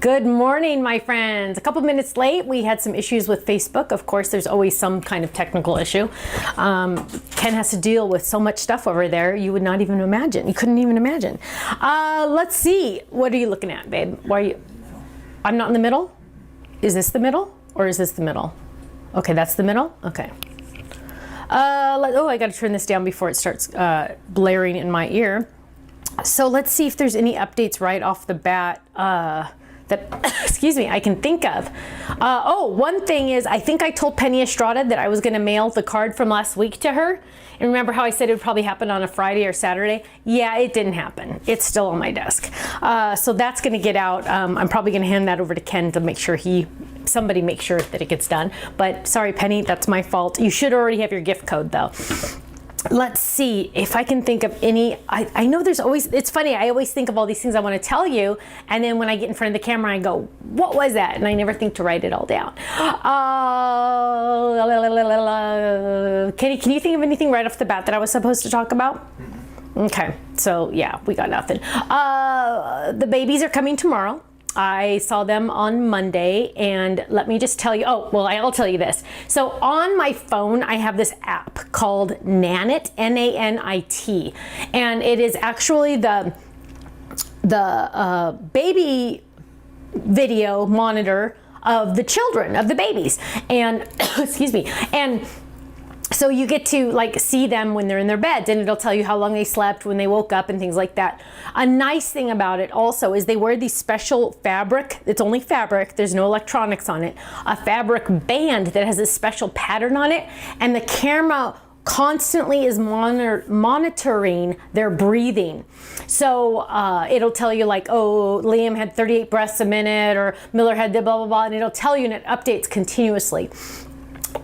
Good morning, my friends. A couple minutes late. We had some issues with Facebook. Of course, there's always some kind of technical issue. Ken has to deal with so much stuff over there you would not even imagine. You couldn't even imagine. Let's see. What are you looking at, babe? Why are you? I'm not in the middle? Is this the middle or is this the middle? Okay, that's the middle? Okay. Oh, I got to turn this down before it starts blaring in my ear. So let's see if there's any updates right off the bat that, excuse me, I can think of. One thing is, I think I told Penny Estrada that I was going to mail the card from last week to her. And remember how I said it would probably happen on a Friday or Saturday? Yeah, it didn't happen. It's still on my desk. So that's going to get out. I'm probably going to hand that over to Ken to make sure somebody make sure that it gets done. But sorry, Penny, that's my fault. You should already have your gift code though. Let's see if I can think of any. I know there's always, it's funny, I always think of all these things I want to tell you, and then when I get in front of the camera I go, what was that? And I never think to write it all down. Kenny, can you think of anything right off the bat that I was supposed to talk about? Okay, so yeah, we got nothing. The babies are coming tomorrow. I saw them on Monday, and let me just tell you, I'll tell you this. So on my phone, I have this app called Nanit, N-A-N-I-T, and it is actually the baby video monitor of the children, of the babies, and excuse me, and so you get to like see them when they're in their beds, and it'll tell you how long they slept, when they woke up, and things like that. A nice thing about it also is they wear these special fabric, it's only fabric, there's no electronics on it, a fabric band that has a special pattern on it, and the camera constantly is monitoring their breathing. So it'll tell you like, oh, Liam had 38 breaths a minute, or Miller had blah, blah, blah, and it'll tell you, and it updates continuously.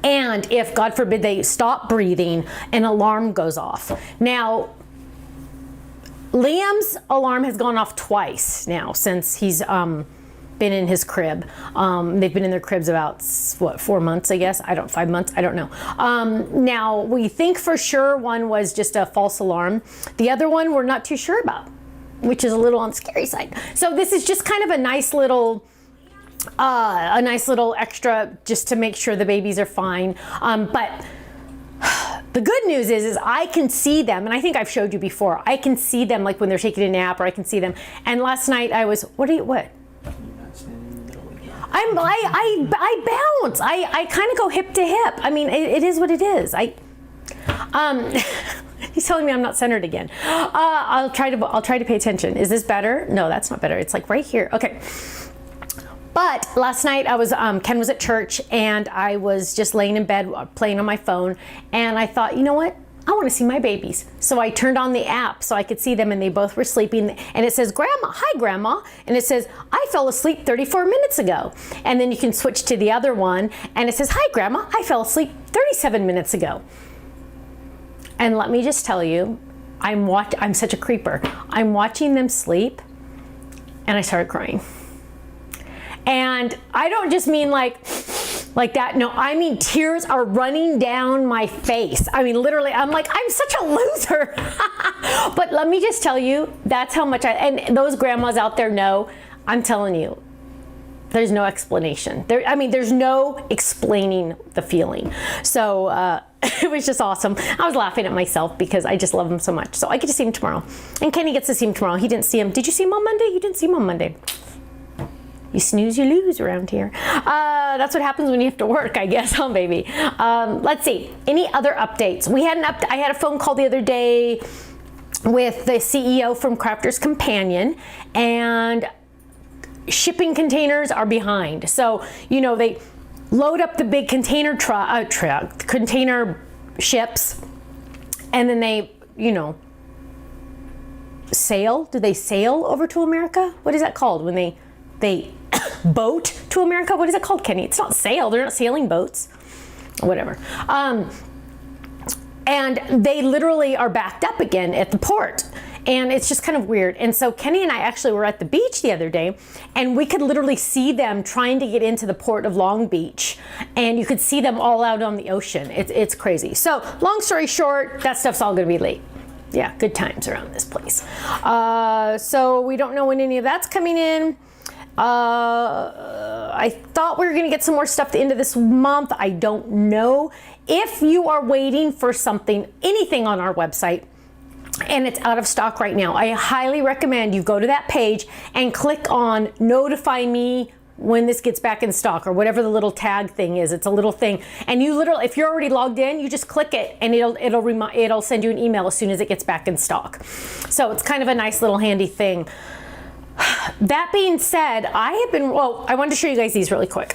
And if, God forbid, they stop breathing, an alarm goes off. Now, Liam's alarm has gone off twice now since he's been in his crib. They've been in their cribs about, 4 months, I guess? 5 months? I don't know. Now, we think for sure one was just a false alarm. The other one we're not too sure about, which is a little on the scary side. So this is just kind of a nice little extra just to make sure the babies are fine. But the good news is I can see them, and I think I've showed you before. I can see them like when they're taking a nap, or I can see them. And last night I was, what? I bounce. I kind of go hip to hip. I mean, it is what it is. He's telling me I'm not centered again. I'll try to pay attention. Is this better? No, that's not better. It's like right here. Okay. But last night I was, Ken was at church, and I was just laying in bed playing on my phone, and I thought, you know what? I want to see my babies. So I turned on the app so I could see them, and they both were sleeping, and it says, Grandma, hi Grandma, and it says, I fell asleep 34 minutes ago. And then you can switch to the other one, and it says, hi Grandma, I fell asleep 37 minutes ago. And let me just tell you, I'm such a creeper. I'm watching them sleep, and I started crying. And I don't just mean like that. No, I mean tears are running down my face. I mean, literally, I'm like, I'm such a loser. But let me just tell you, that's how much and those grandmas out there know, I'm telling you, there's no explanation. There's no explaining the feeling. So it was just awesome. I was laughing at myself because I just love him so much. So I get to see him tomorrow. And Kenny gets to see him tomorrow. He didn't see him. Did you see him on Monday? You didn't see him on Monday. You snooze, you lose around here. That's what happens when you have to work, I guess, huh, baby? Let's see. Any other updates? I had a phone call the other day with the CEO from Crafter's Companion, and shipping containers are behind. So, you know, they load up the big container container ships, and then they, you know, sail. Do they sail over to America? What is that called when they boat to America? What is it called, Kenny? It's not sail. They're not sailing boats. Whatever. And they literally are backed up again at the port. And it's just kind of weird. And so Kenny and I actually were at the beach the other day, and we could literally see them trying to get into the port of Long Beach. And you could see them all out on the ocean. It's crazy. So long story short, that stuff's all going to be late. yeah, good times around this place. So we don't know when any of that's coming in. I thought we were gonna get some more stuff at the end of this month. I don't know. If you are waiting for something, anything on our website, and it's out of stock right now, I highly recommend you go to that page and click on notify me when this gets back in stock, or whatever the little tag thing is. It's a little thing, and you literally, if you're already logged in, you just click it and it'll send you an email as soon as it gets back in stock. So it's kind of a nice little handy thing. That being said, I wanted to show you guys these really quick.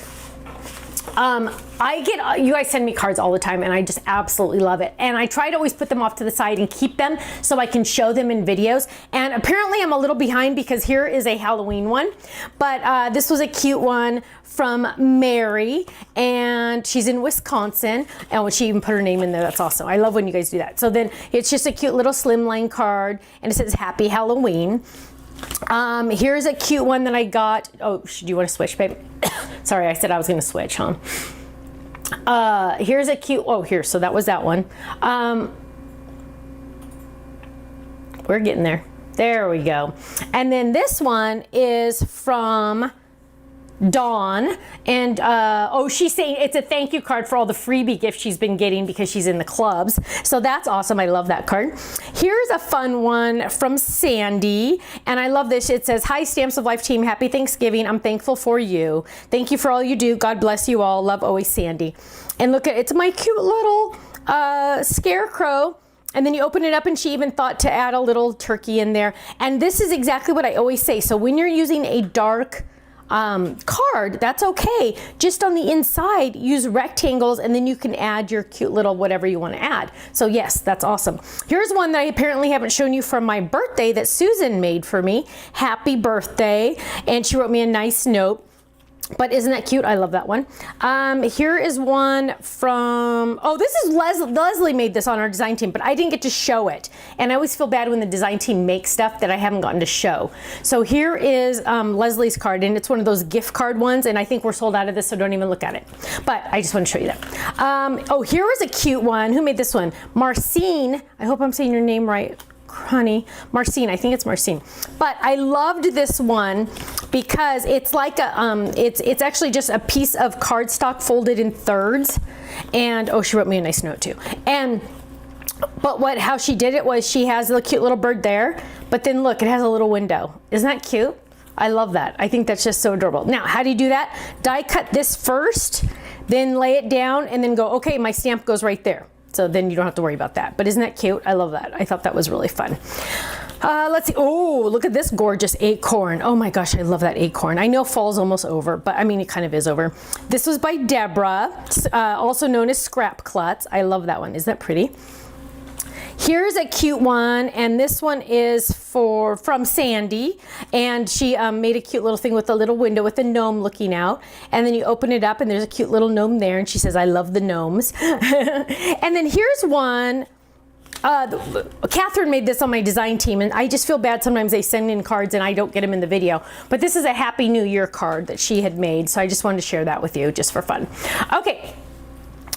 You guys send me cards all the time, and I just absolutely love it. And I try to always put them off to the side and keep them so I can show them in videos. And apparently I'm a little behind because here is a Halloween one. But this was a cute one from Mary, and she's in Wisconsin. And she even put her name in there. That's awesome. I love when you guys do that. So then it's just a cute little slimline card, and it says Happy Halloween. Here's a cute one that I got. Oh, do you want to switch, babe? Sorry, I said I was going to switch, huh? Here's a cute, so that was that one. We're getting there. There we go. And then this one is from Dawn, and she's saying it's a thank you card for all the freebie gifts she's been getting because she's in the clubs. So that's awesome. I love that card. Here's a fun one from Sandy, and I love this. It says, hi, Stamps of Life team. Happy Thanksgiving. I'm thankful for you. Thank you for all you do. God bless you all. Love, always, Sandy. And look at, it's my cute little scarecrow. And then you open it up, and she even thought to add a little turkey in there. And this is exactly what I always say. So when you're using a dark card, that's okay. Just on the inside, use rectangles, and then you can add your cute little whatever you want to add. So yes, that's awesome. Here's one that I apparently haven't shown you from my birthday that Susan made for me. Happy birthday. And she wrote me a nice note. But isn't that cute? I love that one. Here is one from, this is Leslie made this on our design team, but I didn't get to show it. And I always feel bad when the design team makes stuff that I haven't gotten to show. So here is Leslie's card, and it's one of those gift card ones, and I think we're sold out of this, so don't even look at it. But I just want to show you that. Here was a cute one. Who made this one? Marcine. I hope I'm saying your name right. Honey, Marcine, I think it's Marcine. But I loved this one because it's like a it's actually just a piece of cardstock folded in thirds. And she wrote me a nice note too. But how she did it was she has a cute little bird there, but then look, it has a little window. Isn't that cute? I love that. I think that's just so adorable. Now, how do you do that? Die cut this first, then lay it down, and then go, okay, my stamp goes right there. So then you don't have to worry about that. But isn't that cute? I love that. I thought that was really fun. Let's see. Oh, look at this gorgeous acorn. Oh my gosh, I love that acorn. I know fall's almost over, but I mean, it kind of is over. This was by Deborah, also known as Scrap Klutz. I love that one. Isn't that pretty? Here's a cute one, and this one is from Sandy, and she made a cute little thing with a little window with a gnome looking out, and then you open it up and there's a cute little gnome there, and she says, I love the gnomes. And then here's one, Catherine made this on my design team, and I just feel bad sometimes they send in cards and I don't get them in the video, but this is a Happy New Year card that she had made, so I just wanted to share that with you just for fun. Okay,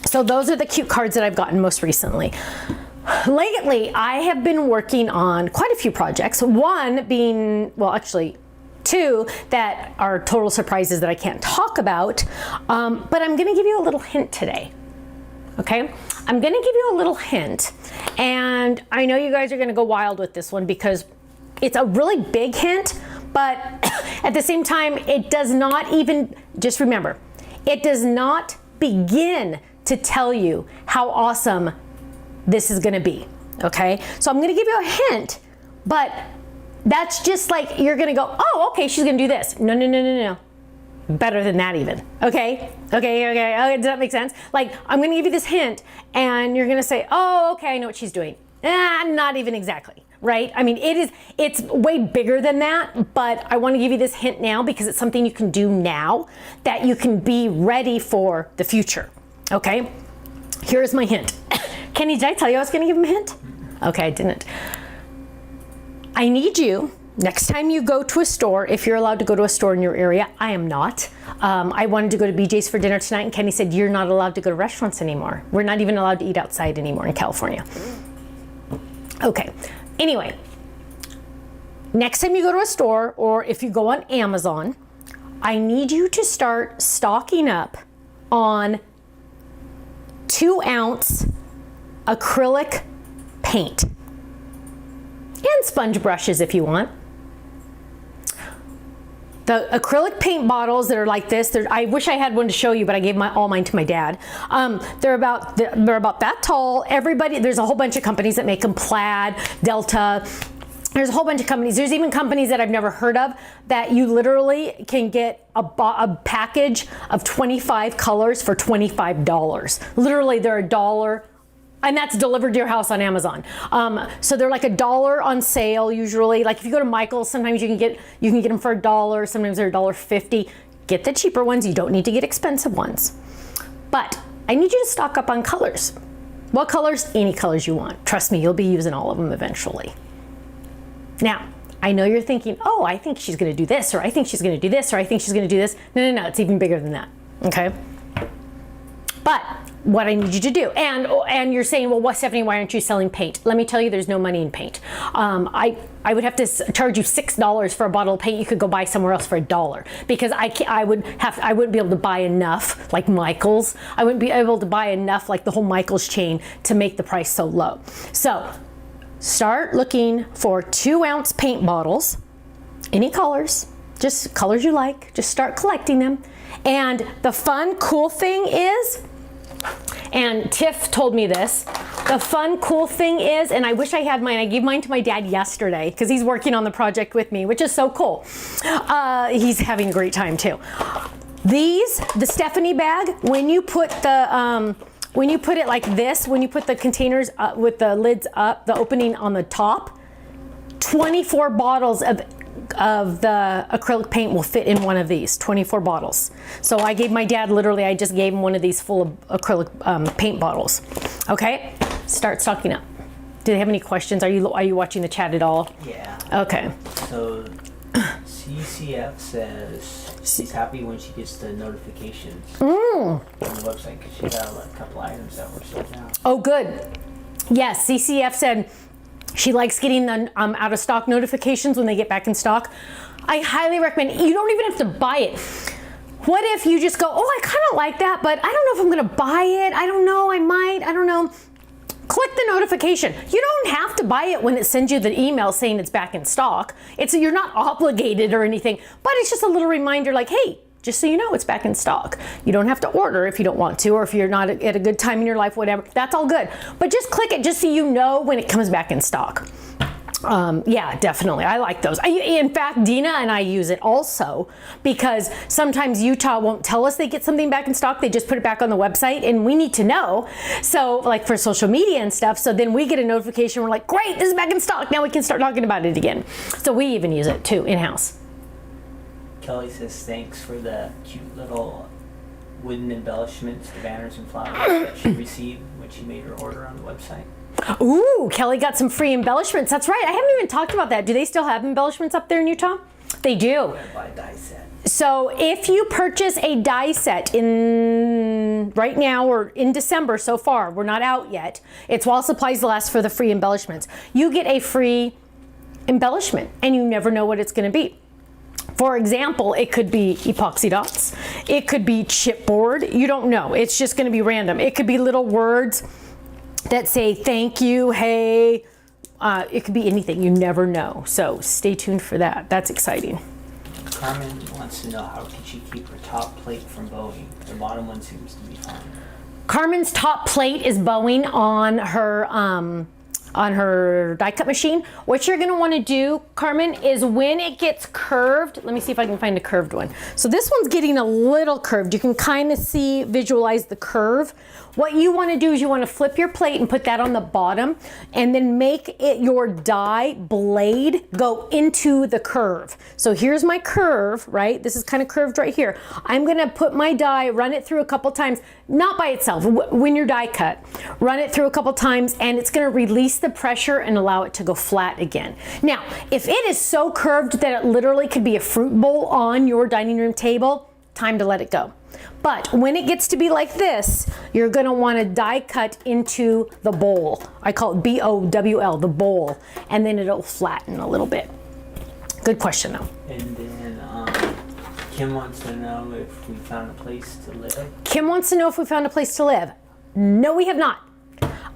so those are the cute cards that I've gotten most recently. Lately, I have been working on quite a few projects. One being, well, actually two that are total surprises that I can't talk about, but I'm gonna give you a little hint today, okay? I'm gonna give you a little hint, and I know you guys are gonna go wild with this one because it's a really big hint, but at the same time, it does not even, just remember, it does not begin to tell you how awesome this is gonna be, okay? So I'm gonna give you a hint, but that's just like, you're gonna go, oh, okay, she's gonna do this. No, no, no, no, no. Better than that even, okay? Okay, does that make sense? Like, I'm gonna give you this hint, and you're gonna say, oh, okay, I know what she's doing. Not even exactly, right? I mean, it's way bigger than that, but I wanna give you this hint now because it's something you can do now that you can be ready for the future, okay? Here's my hint. Kenny, did I tell you I was gonna give him a hint? Okay, I didn't. I need you, next time you go to a store, if you're allowed to go to a store in your area, I am not. I wanted to go to BJ's for dinner tonight, and Kenny said, you're not allowed to go to restaurants anymore. We're not even allowed to eat outside anymore in California. Okay, anyway, next time you go to a store or if you go on Amazon, I need you to start stocking up on 2-ounce acrylic paint and sponge brushes if you want. The acrylic paint bottles that are like this, I wish I had one to show you, but I gave all mine to my dad. They're about that tall. There's a whole bunch of companies that make them, Plaid, Delta. There's a whole bunch of companies. There's even companies that I've never heard of that you literally can get a package of 25 colors for $25. Literally, they're $1. And that's delivered to your house on Amazon. So they're like $1 on sale usually. Like if you go to Michael's, sometimes you can get them for $1. Sometimes they're $1.50. Get the cheaper ones. You don't need to get expensive ones. But I need you to stock up on colors. What colors? Any colors you want. Trust me, you'll be using all of them eventually. Now, I know you're thinking, oh, I think she's going to do this, or I think she's going to do this, or I think she's going to do this. No, it's even bigger than that. Okay. But what I need you to do, and you're saying, well, what, Stephanie, why aren't you selling paint? Let me tell you, there's no money in paint. I would have to charge you $6 for a bottle of paint. You could go buy somewhere else for $1 because I wouldn't be able to buy enough like Michael's. I wouldn't be able to buy enough like the whole Michael's chain to make the price so low. So start looking for 2-ounce paint bottles, any colors, just colors you like. Just start collecting them. And the fun, cool thing is, and Tiff told me this, the fun, cool thing is, and I wish I had mine, I gave mine to my dad yesterday because he's working on the project with me, which is so cool. He's having a great time too. The Stephanie bag, when you put it like this, when you put the containers up, with the lids up, the opening on the top, 24 bottles of the acrylic paint will fit in one of these, 24 bottles. So I gave my dad, literally, I just gave him one of these full of acrylic paint bottles. Okay, start stocking up. Do they have any questions? Are you watching the chat at all? Yeah. Okay. So CCF says she's happy when she gets the notifications on the website because she got a couple items that were sold out. Oh, good. Yes, CCF said she likes getting the out of stock notifications when they get back in stock. I highly recommend. You don't even have to buy it. What if you just go, oh, I kind of like that, but I don't know if I'm going to buy it. I don't know. I might. I don't know. Click the notification. You don't have to buy it when it sends you the email saying it's back in stock. You're not obligated or anything, but it's just a little reminder like, hey, just so you know, it's back in stock. You don't have to order if you don't want to, or if you're not at a good time in your life, whatever. That's all good. But just click it just so you know when it comes back in stock. Yeah, definitely. I like those. In fact, Dina and I use it also because sometimes Utah won't tell us they get something back in stock. They just put it back on the website and we need to know. So like for social media and stuff. So then we get a notification. We're like, great, this is back in stock. Now we can start talking about it again. So we even use it too in-house. Kelly says thanks for the cute little wooden embellishments, the banners and flowers that she received when she made her order on the website. Ooh, Kelly got some free embellishments. That's right. I haven't even talked about that. Do they still have embellishments up there in Utah? They do. You gotta buy a die set. So if you purchase a die set right now or in December so far, we're not out yet. It's while supplies last for the free embellishments. You get a free embellishment and you never know what it's going to be. For example, it could be epoxy dots. It could be chipboard. You don't know. It's just going to be random. It could be little words that say thank you, hey. It could be anything. You never know. So stay tuned for that. That's exciting. Carmen wants to know how can she keep her top plate from bowing. The bottom one seems to be fine. Carmen's top plate is bowing on her die cut machine. What you're gonna wanna do, Carmen, is when it gets curved, let me see if I can find a curved one. So this one's getting a little curved. You can kind of visualize the curve. What you wanna do is you wanna flip your plate and put that on the bottom and then make it your die blade go into the curve. So here's my curve, right? This is kind of curved right here. I'm gonna put my die, run it through a couple times, not by itself, when you're die cut. Run it through a couple times and it's gonna release the pressure and allow it to go flat again. Now, if it is so curved that it literally could be a fruit bowl on your dining room table, time to let it go. But when it gets to be like this, you're gonna wanna die cut into the bowl. I call it B-O-W-L, the bowl, and then it'll flatten a little bit. Good question though. And then Kim wants to know if we found a place to live. Kim wants to know if we found a place to live. No, we have not.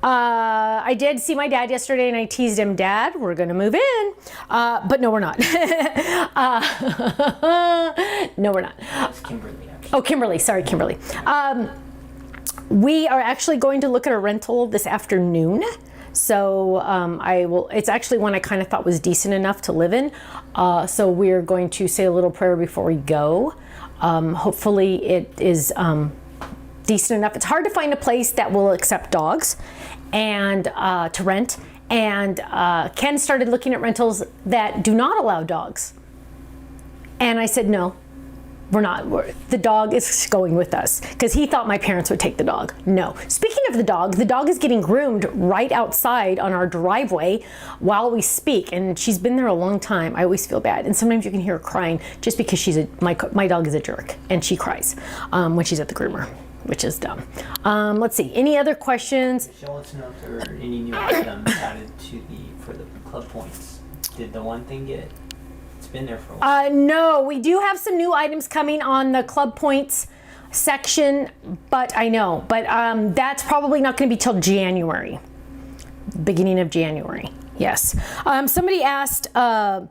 I did see my dad yesterday and I teased him, Dad, we're gonna move in. But no, we're not. No, we're not. That's Kimberly, actually. Oh, Kimberly, sorry, Kimberly. We are actually going to look at a rental this afternoon. So it's actually one I kind of thought was decent enough to live in. So we're going to say a little prayer before we go. Hopefully it is decent enough. It's hard to find a place that will accept dogs and to rent. And Ken started looking at rentals that do not allow dogs. And I said, no, we're not. The dog is going with us because he thought my parents would take the dog. No. Speaking of the dog is getting groomed right outside on our driveway while we speak. And she's been there a long time. I always feel bad. And sometimes you can hear her crying just because my dog is a jerk and she cries when she's at the groomer, which is dumb. Let's see. Any other questions? She wants to know if there are any new items added for the club points. Did the one thing get? It's been there for a while. No, we do have some new items coming on the club points section, but that's probably not going to be till January, beginning of January. Yes. Somebody asked, are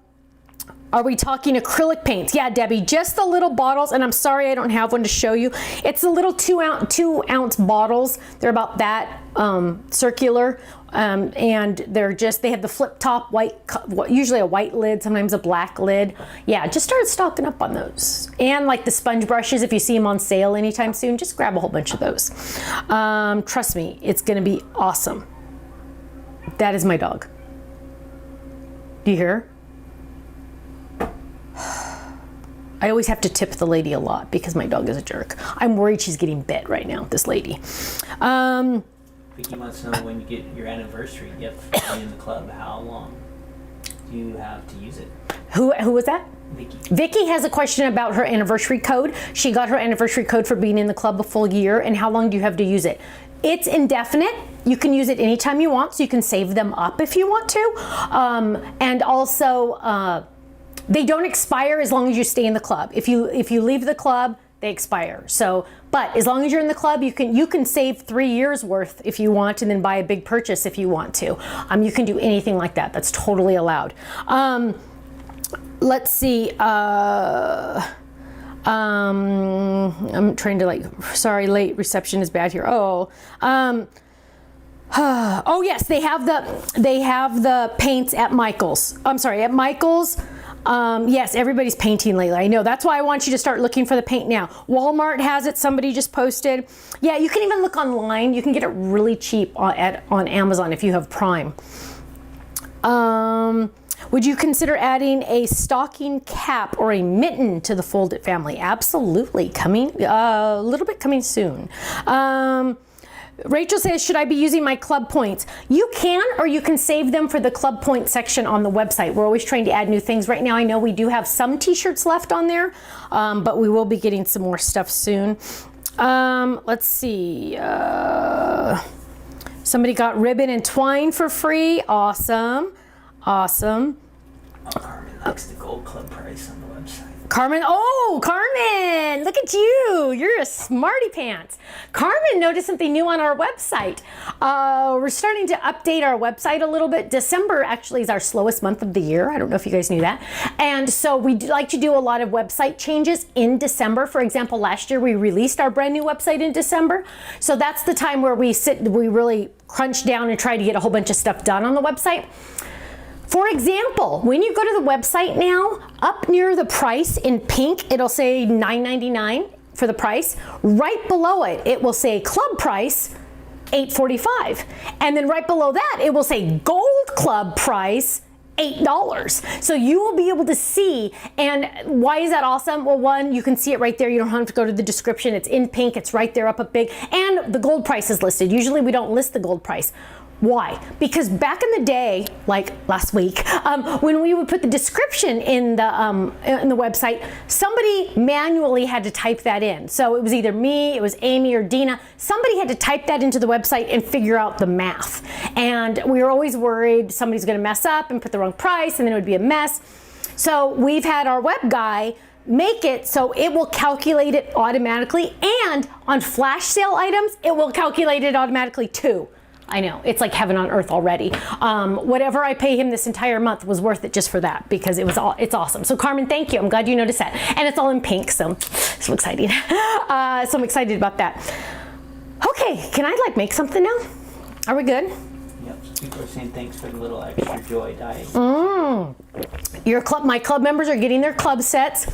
we talking acrylic paints? Yeah, Debbie, just the little bottles, and I'm sorry I don't have one to show you. It's the little 2 ounce bottles. They're about that circular, and they have the flip top white, usually a white lid, sometimes a black lid. Yeah, just start stocking up on those. And like the sponge brushes, if you see them on sale anytime soon, just grab a whole bunch of those. Trust me, it's gonna be awesome. That is my dog. Do you hear her? I always have to tip the lady a lot because my dog is a jerk. I'm worried she's getting bit right now, this lady. Vicky wants to know when you get your anniversary gift for being in the club, how long do you have to use it? Who was that? Vicky. Vicky has a question about her anniversary code. She got her anniversary code for being in the club a full year, and how long do you have to use it? It's indefinite. You can use it anytime you want, so you can save them up if you want to. And also, they don't expire as long as you stay in the club. If you leave the club, they expire. So, but as long as you're in the club, you can save 3 years worth if you want, and then buy a big purchase if you want to. You can do anything like that. That's totally allowed. Let's see. I'm trying to sorry, late reception is bad here. Oh yes, they have the paints at Michael's. I'm sorry, at Michael's. Yes, everybody's painting lately. I know. That's why I want you to start looking for the paint now. Walmart has it. Somebody just posted. Yeah, you can even look online. You can get it really cheap on Amazon if you have Prime. Would you consider adding a stocking cap or a mitten to the Fold It family? Absolutely. Coming, a little bit coming soon. Rachel says, should I be using my club points? You can, or you can save them for the club point section on the website. We're always trying to add new things. Right now, I know we do have some t-shirts left on there, but we will be getting some more stuff soon. Let's see. Somebody got ribbon and twine for free. Awesome. Awesome. Oh, Carmen likes the gold club price on the website. Carmen, look at you. You're a smarty pants. Carmen noticed something new on our website. We're starting to update our website a little bit. December actually is our slowest month of the year. I don't know if you guys knew that. And so we like to do a lot of website changes in December. For example, last year we released our brand new website in December. So that's the time where we really crunch down and try to get a whole bunch of stuff done on the website. For example, when you go to the website now, up near the price in pink, it'll say $9.99 for the price. Right below it, it will say club price, $8.45. And then right below that, it will say gold club price, $8. So you will be able to see. And why is that awesome? Well, one, you can see it right there. You don't have to go to the description. It's in pink. It's right there up big. And the gold price is listed. Usually we don't list the gold price. Why? Because back in the day, like last week, when we would put the description in the website, somebody manually had to type that in. So it was either me, it was Amy or Dina. Somebody had to type that into the website and figure out the math. And we were always worried somebody's going to mess up and put the wrong price, and then it would be a mess. So we've had our web guy make it so it will calculate it automatically, and on flash sale items, it will calculate it automatically too. I know, it's like heaven on earth already. Whatever I pay him this entire month was worth it just for that, because it's awesome. So Carmen, thank you. I'm glad you noticed that. And it's all in pink, so excited. So I'm excited about that. Okay, can I like make something now? Are we good? Yep, people are saying thanks for the little extra joy diet. My club members are getting their club sets.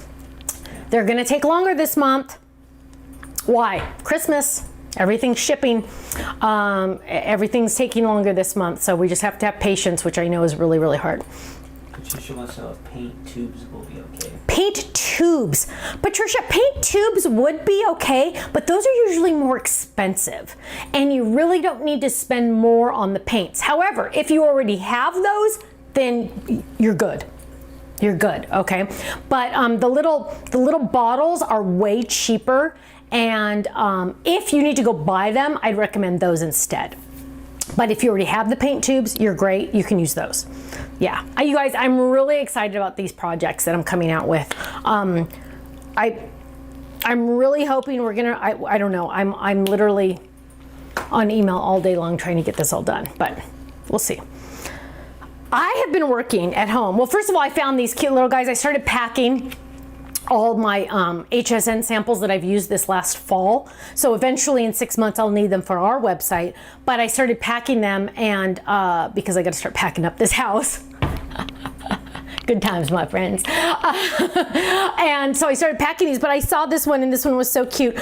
They're gonna take longer this month. Why? Christmas. Everything's shipping. Everything's taking longer this month, so we just have to have patience, which I know is really, really hard. Patricia wants to know if paint tubes will be okay. Paint tubes. Patricia, paint tubes would be okay, but those are usually more expensive, and you really don't need to spend more on the paints. However, if you already have those, then you're good. You're good, okay? But the little bottles are way cheaper, and if you need to go buy them, I'd recommend those instead. But if you already have the paint tubes, you're great. You can use those. Yeah, you guys, I'm really excited about these projects that I'm coming out with. I'm really hoping we're gonna. I don't know. I'm literally on email all day long trying to get this all done, but we'll see. I have been working at home. Well, first of all, I found these cute little guys. I started packing all my HSN samples that I've used this last fall. So eventually in 6 months, I'll need them for our website. But I started packing them, and because I got to start packing up this house. Good times, my friends. And so I started packing these, but I saw this one, and this one was so cute.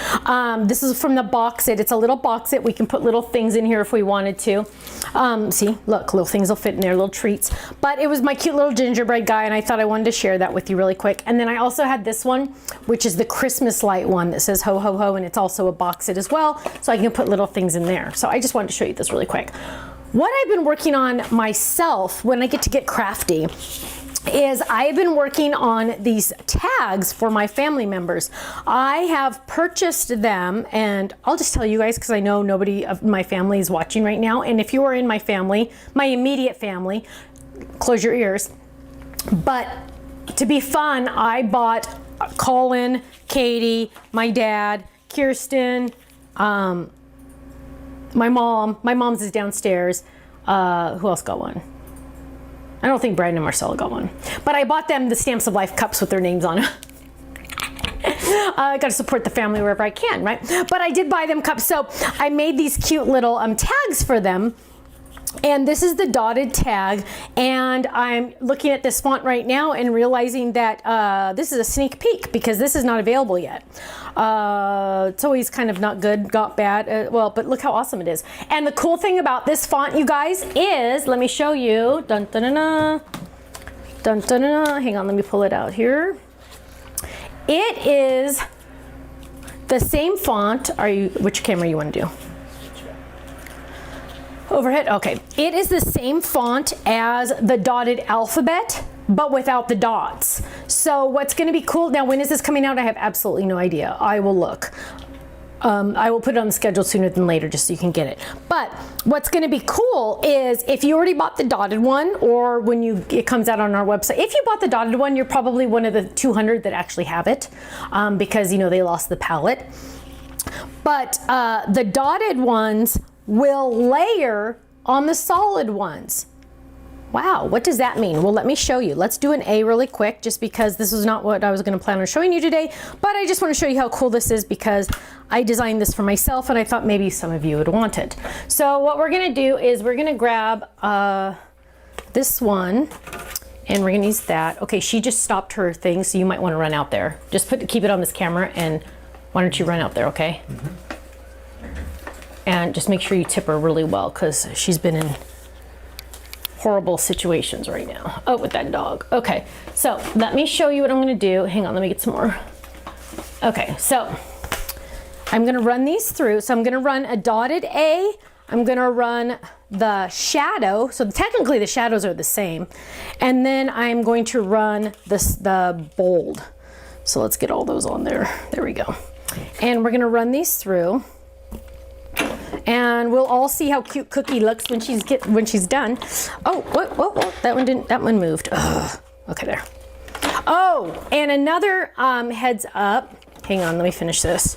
This is from the box it. It's a little box it. We can put little things in here if we wanted to. See, look, little things will fit in there, little treats. But it was my cute little gingerbread guy, and I thought I wanted to share that with you really quick. And then I also had this one, which is the Christmas light one that says ho, ho, ho, and it's also a box it as well, so I can put little things in there. So I just wanted to show you this really quick. What I've been working on myself when I get crafty is I've been working on these tags for my family members. I have purchased them, and I'll just tell you guys because I know nobody of my family is watching right now, and if you are in my family, my immediate family, close your ears. But to be fun, I bought Colin, Katie, my dad, Kirsten, my mom. My mom's is downstairs. Who else got one? I don't think Brandon and Marcella got one. But I bought them the Stamps of Life cups with their names on them. I got to support the family wherever I can, right? But I did buy them cups. So I made these cute little tags for them. And this is the dotted tag. And I'm looking at this font right now and realizing that this is a sneak peek because this is not available yet. It's always kind of not good, got bad. Well, but look how awesome it is. And the cool thing about this font, you guys, is, let me show you. Dun, dun, dun, dun. Dun, dun, dun, dun. Hang on, let me pull it out here. It is the same font. Which camera you want to do? Overhead? Okay. It is the same font as the dotted alphabet, but without the dots. So what's going to be cool, now when is this coming out? I have absolutely no idea. I will look. I will put it on the schedule sooner than later just so you can get it. But what's going to be cool is if you already bought the dotted one, or when it comes out on our website, if you bought the dotted one, you're probably one of the 200 that actually have it because, they lost the palette. But the dotted ones will layer on the solid ones. Wow, what does that mean? Well, let me show you. Let's do an A really quick, just because this is not what I was going to plan on showing you today, but I just want to show you how cool this is because I designed this for myself and I thought maybe some of you would want it. So what we're going to do is we're going to grab this one and we're going to use that. Okay, she just stopped her thing, so you might want to run out there. Just keep it on this camera, and why don't you run out there, okay? Mm-hmm. And just make sure you tip her really well because she's been in horrible situations right now. Oh, with that dog. Okay, so let me show you what I'm going to do. Hang on, let me get some more. Okay, so I'm going to run these through. So I'm going to run a dotted A. I'm going to run the shadow. So technically the shadows are the same. And then I'm going to run the bold. So let's get all those on there. There we go. And we're gonna run these through. And we'll all see how cute Cookie looks when she's done. Oh, whoa, that one moved. Ugh. Okay, there. Oh, and another heads up. Hang on, let me finish this.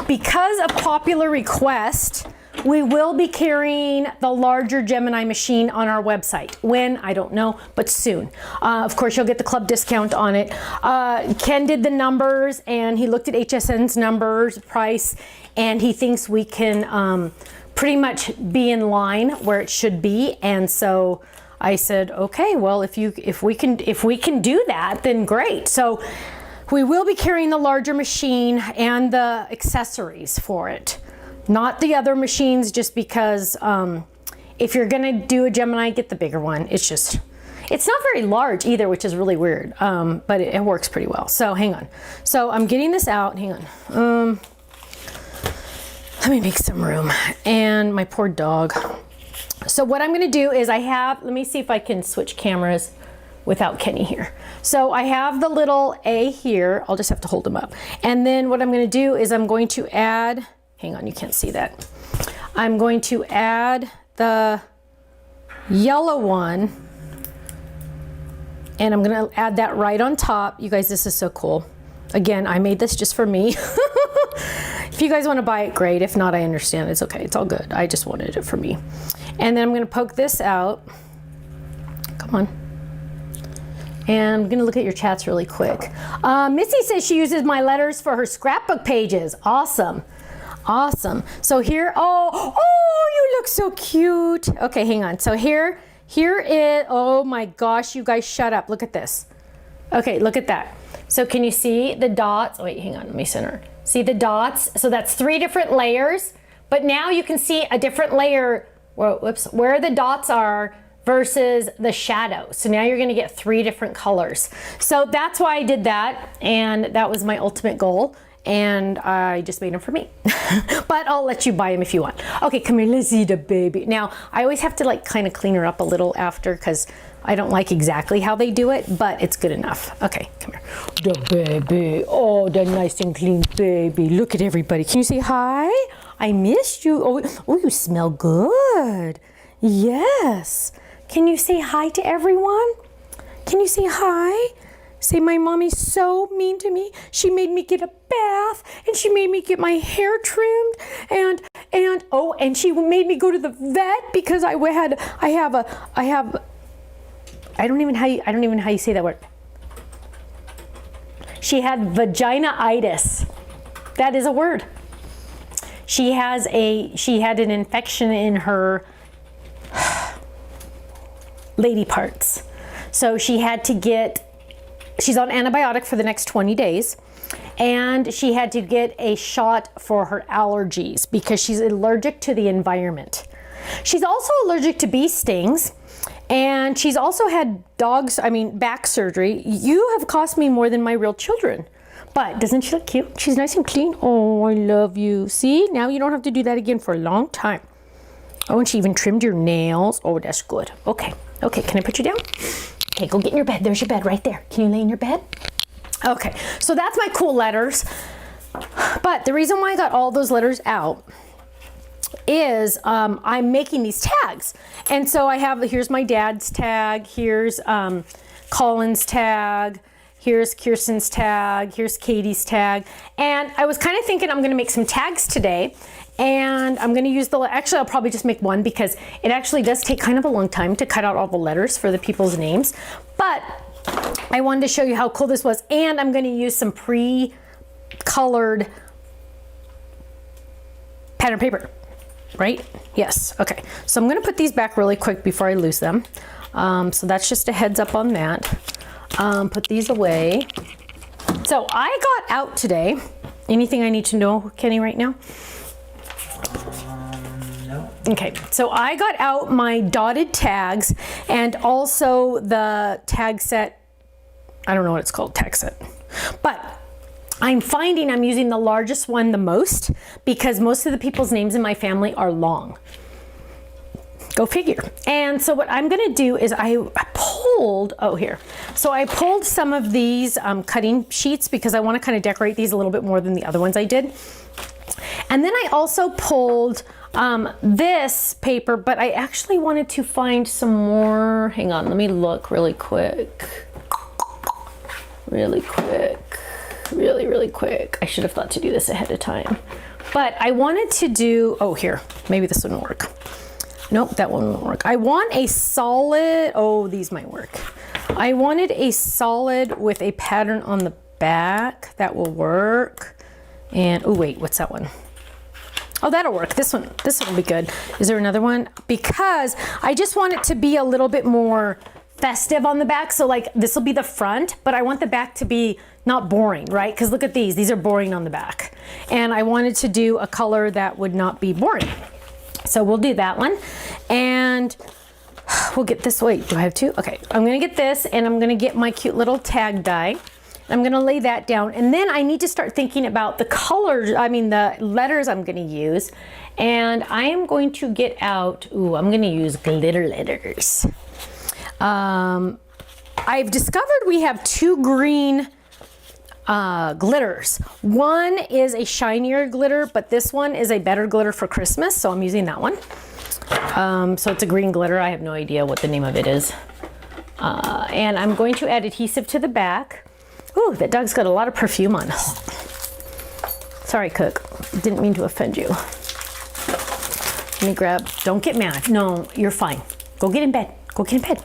Because of popular request, we will be carrying the larger Gemini machine on our website. When? I don't know, but soon. Of course, you'll get the club discount on it. Ken did the numbers, and he looked at HSN's numbers, price, and he thinks we can pretty much be in line where it should be. And so I said, okay, well, if we can do that, then great. So we will be carrying the larger machine and the accessories for it. Not the other machines, just because if you're gonna do a Gemini, get the bigger one. It's not very large either, which is really weird, but it works pretty well. So hang on. So I'm getting this out, hang on. Let me make some room. And my poor dog. So what I'm gonna do is let me see if I can switch cameras without Kenny here. So I have the little A here. I'll just have to hold him up. And then what I'm gonna do is I'm going to add, hang on, you can't see that. I'm going to add the yellow one, and I'm gonna add that right on top. You guys, this is so cool. Again, I made this just for me. If you guys wanna buy it, great. If not, I understand, it's okay, it's all good. I just wanted it for me. And then I'm gonna poke this out. Come on. And I'm gonna look at your chats really quick. Missy says she uses my letters for her scrapbook pages. Awesome. Awesome. So here, oh, you look so cute. Okay, hang on. So here is, oh my gosh, you guys shut up. Look at this. Okay, look at that. So can you see the dots? Oh, wait, hang on, let me center. See the dots? So that's 3 different layers, but now you can see a different layer, where the dots are versus the shadow. So now you're gonna get 3 different colors. So that's why I did that, and that was my ultimate goal. And I just made them for me. But I'll let you buy them if you want. Okay, come here, let's see the baby. Now, I always have to like kind of clean her up a little after, because I don't like exactly how they do it, but it's good enough. Okay, come here. The baby, oh, the nice and clean baby. Look at everybody. Can you say hi? I missed you. Oh, you smell good. Yes. Can you say hi to everyone? Can you say hi? Say, my mommy's so mean to me. She made me get a bath, and she made me get my hair trimmed, and she made me go to the vet because I don't even know how you say that word. She had vagina-itis. That is a word. She had an infection in her lady parts. So she's on antibiotic for the next 20 days, and she had to get a shot for her allergies because she's allergic to the environment. She's also allergic to bee stings, and she's also had back surgery. You have cost me more than my real children. But doesn't she look cute? She's nice and clean. Oh, I love you. See, now you don't have to do that again for a long time. Oh, and she even trimmed your nails. Oh, that's good. Okay, can I put you down? Okay, go get in your bed. There's your bed right there. Can you lay in your bed? Okay, so that's my cool letters. But the reason why I got all those letters out is I'm making these tags. And so here's my dad's tag, here's Colin's tag, here's Kirsten's tag, here's Katie's tag. And I was kind of thinking I'm gonna make some tags today. And I'm gonna use actually I'll probably just make one because it actually does take kind of a long time to cut out all the letters for the people's names. But I wanted to show you how cool this was, and I'm gonna use some pre-colored pattern paper, right? Yes, okay. So I'm gonna put these back really quick before I lose them. So that's just a heads up on that. Put these away. So I got out today. Anything I need to know, Kenny, right now? No. Okay, so I got out my dotted tags and also the tag set. I don't know what it's called, tag set. But I'm finding I'm using the largest one the most because most of the people's names in my family are long. Go figure. And so what I'm gonna do is I pulled, So I pulled some of these cutting sheets because I wanna kind of decorate these a little bit more than the other ones I did. And then I also pulled this paper, but I actually wanted to find some more. Hang on, let me look really quick. Really quick. I should have thought to do this ahead of time. But I wanted to do, here, maybe this wouldn't work. Nope, that one won't work. I want a solid, these might work. I wanted a solid with a pattern on the back. That will work. And, wait, what's that one? Oh, that'll work. This one will be good. Is there another one? Because I just want it to be a little bit more festive on the back. So like this will be the front, but I want the back to be not boring, right? Because look at these are boring on the back. And I wanted to do a color that would not be boring. So we'll do that one. And we'll get this, wait, do I have two? Okay, I'm gonna get this and I'm gonna get my cute little tag die. I'm gonna lay that down. And then I need to start thinking about the colors, the letters I'm gonna use. And I am going to get out, I'm gonna use glitter letters. I've discovered we have two green glitters. One is a shinier glitter, but this one is a better glitter for Christmas, so I'm using that one. So it's a green glitter. I have no idea what the name of it is. And I'm going to add adhesive to the back. Ooh, that dog's got a lot of perfume on. Sorry, Cook. Didn't mean to offend you. Let me grab, don't get mad. No, you're fine. Go get in bed. Go get in bed.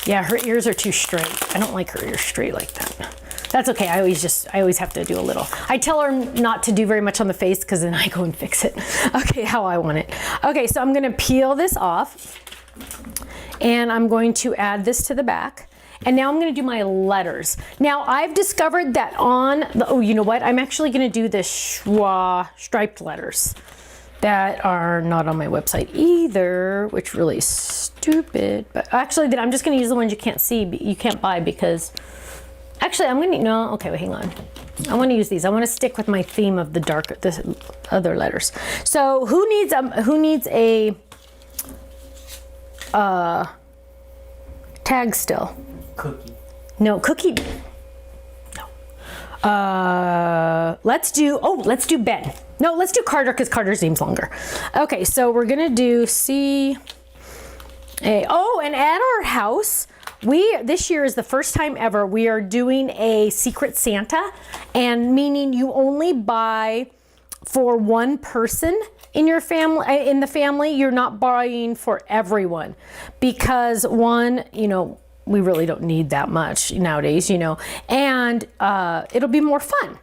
Yeah, her ears are too straight. I don't like her ears straight like that. That's okay, I always have to do a little. I tell her not to do very much on the face because then I go and fix it. Okay, how I want it. Okay, so I'm gonna peel this off and I'm going to add this to the back. And now I'm gonna do my letters. Now I've discovered that on the, you know what? I'm actually gonna do the schwa striped letters that are not on my website either, which really is stupid. But actually, then I'm just gonna use the ones you can't see, you can't buy because, actually I'm gonna, no, okay, wait, hang on. I wanna use these. I wanna stick with my theme of the darker, the other letters. So who needs a tag still? Cookie. No, Cookie. No. Let's do Ben. No, let's do Carter because Carter's name's longer. Okay, so we're gonna do C-A. Oh, and at our house, this year is the first time ever we are doing a Secret Santa, and meaning you only buy for one person in your family, in the family. You're not buying for everyone because one, we really don't need that much nowadays, and it'll be more fun.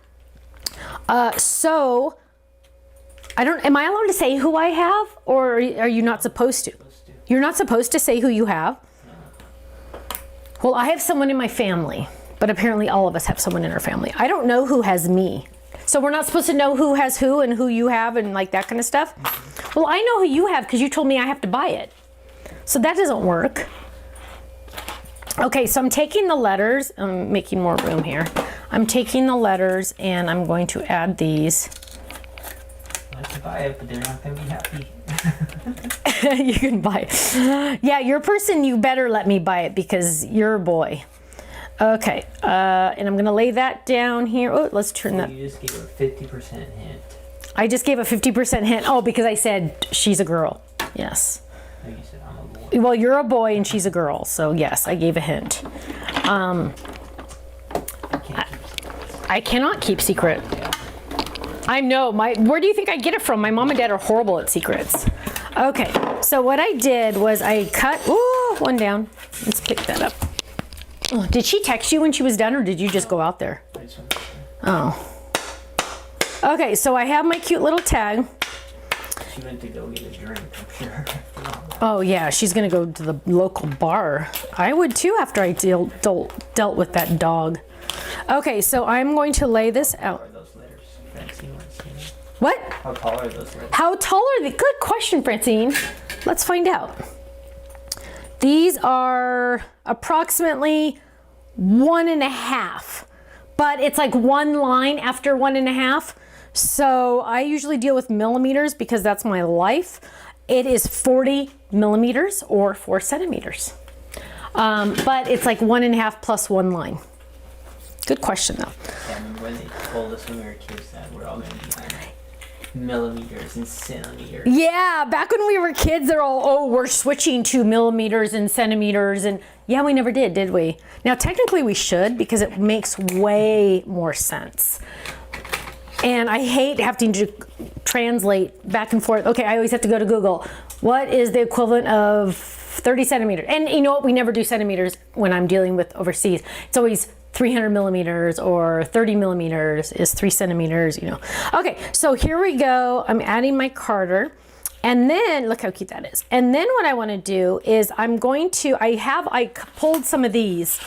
So am I allowed to say who I have, or are you not supposed to? You're not supposed to say who you have? Well, I have someone in my family, but apparently all of us have someone in our family. I don't know who has me. So we're not supposed to know who has who and who you have and like that kind of stuff? Well, I know who you have because you told me I have to buy it. So that doesn't work. Okay, so I'm taking the letters, I'm making more room here. I'm taking the letters and I'm going to add these. I like to buy it, but they're not going to be happy. You can buy it. Yeah, your person, you better let me buy it because you're a boy. Okay, and I'm going to lay that down here. Oh, let's turn that. You just gave a 50% hint. I just gave a 50% hint. Oh, because I said she's a girl. Yes. No, you said I'm a boy. Well, you're a boy and she's a girl, so yes, I gave a hint. I cannot keep secret. I know. Where do you think I get it from? My mom and dad are horrible at secrets. Okay, so what I did was I cut one down. Let's pick that up. Oh, did she text you when she was done, or did you just go out there? Oh. Okay, so I have my cute little tag. She went to go get a drink, I'm sure. Oh yeah, she's gonna go to the local bar. I would too after I dealt with that dog. Okay, so I'm going to lay this out. How tall are those letters? Francine wants to know. What? How tall are those letters? How tall are they? Good question, Francine. Let's find out. These are approximately 1.5, but it's like one line after 1.5. So I usually deal with millimeters because that's my life. It is 40 millimeters or 4 centimeters. But it's like 1.5 plus one line. Good question though. Yeah, I remember when they told us when we were kids that we're all going to be millimeters and centimeters. Yeah, back when we were kids, they're all, oh, we're switching to millimeters and centimeters. And yeah, we never did we? Now, technically we should because it makes way more sense. And I hate having to translate back and forth. Okay, I always have to go to Google. What is the equivalent of 30 centimeters? And you know what? We never do centimeters when I'm dealing with overseas. It's always 300 millimeters or 30 millimeters is 3 centimeters, you know. Okay, so here we go. I'm adding my Carter. And then, look how cute that is. And then what I want to do is I pulled some of these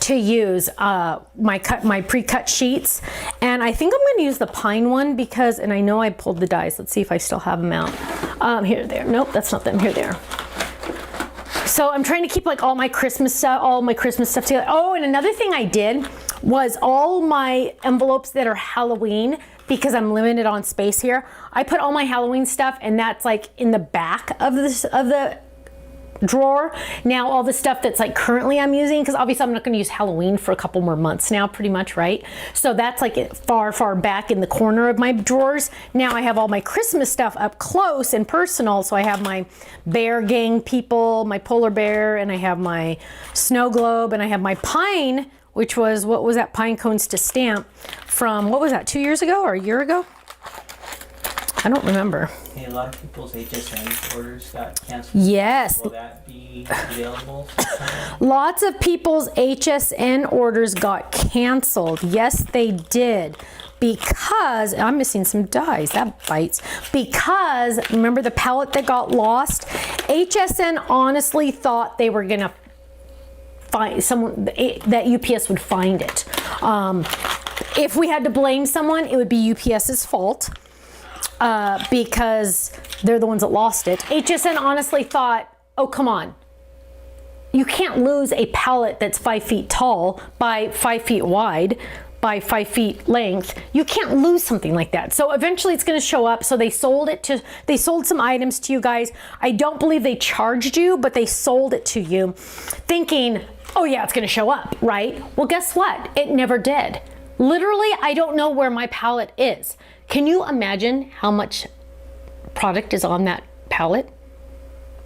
to use my pre-cut sheets, and I think I'm going to use the pine one because, and I know I pulled the dies. Let's see if I still have them out. Here, there. Nope, that's not them. Here they are. So I'm trying to keep like all my Christmas stuff together. Oh, and another thing I did was all my envelopes that are Halloween, because I'm limited on space here. I put all my Halloween stuff, and that's like in the back of the drawer. Now all the stuff that's like currently I'm using, because obviously I'm not going to use Halloween for a couple more months now, pretty much, right? So that's like far back in the corner of my drawers. Now I have all my Christmas stuff up close and personal. So I have my bear gang people, my polar bear, and I have my snow globe, and I have my pine, which was, what was that, pine cones to stamp from, what was that, 2 years ago or a year ago? I don't remember. Hey, a lot of people's HSN orders got canceled. Yes. Will that be available? Lots of people's HSN orders got canceled. Yes, they did. Because, I'm missing some dies, that bites. Because, remember the palette that got lost? HSN honestly thought they were gonna find someone, that UPS would find it. If we had to blame someone, it would be UPS's fault. Because they're the ones that lost it. HSN honestly thought, oh, come on. You can't lose a palette that's 5 feet tall by 5 feet wide by 5 feet length. You can't lose something like that. So eventually it's going to show up. So they sold some items to you guys. I don't believe they charged you, but they sold it to you thinking, oh yeah, it's going to show up, right? Well, guess what? It never did. Literally, I don't know where my palette is. Can you imagine how much product is on that palette?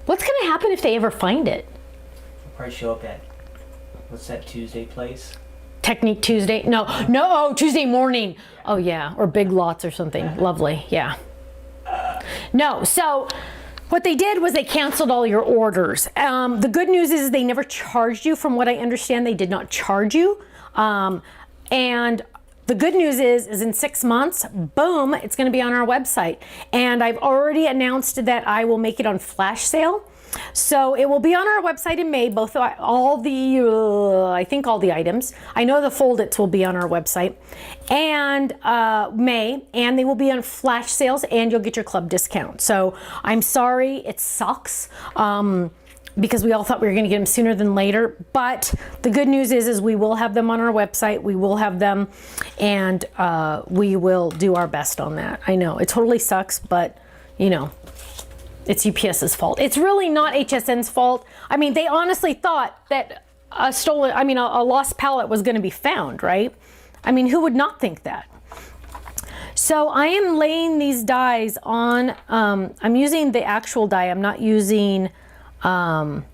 What's going to happen if they ever find it? It'll probably show up at, what's that Tuesday place? Technique Tuesday? No, Tuesday morning. Oh yeah, or Big Lots or something. Lovely, yeah. No, so what they did was they canceled all your orders. The good news is they never charged you. From what I understand, they did not charge you. And the good news is in 6 months, boom, it's going to be on our website. And I've already announced that I will make it on flash sale. So it will be on our website in May, I think all the items. I know the fold-its will be on our website. And May, and they will be on flash sales, and you'll get your club discount. So I'm sorry, it sucks. Because we all thought we were going to get them sooner than later. But the good news is we will have them on our website. We will have them, and we will do our best on that. I know, it totally sucks, but, you know, it's UPS's fault. It's really not HSN's fault. I mean, they honestly thought that a lost palette was going to be found, right? I mean, who would not think that? So I am laying these dies on, I'm using the actual die. I'm not using the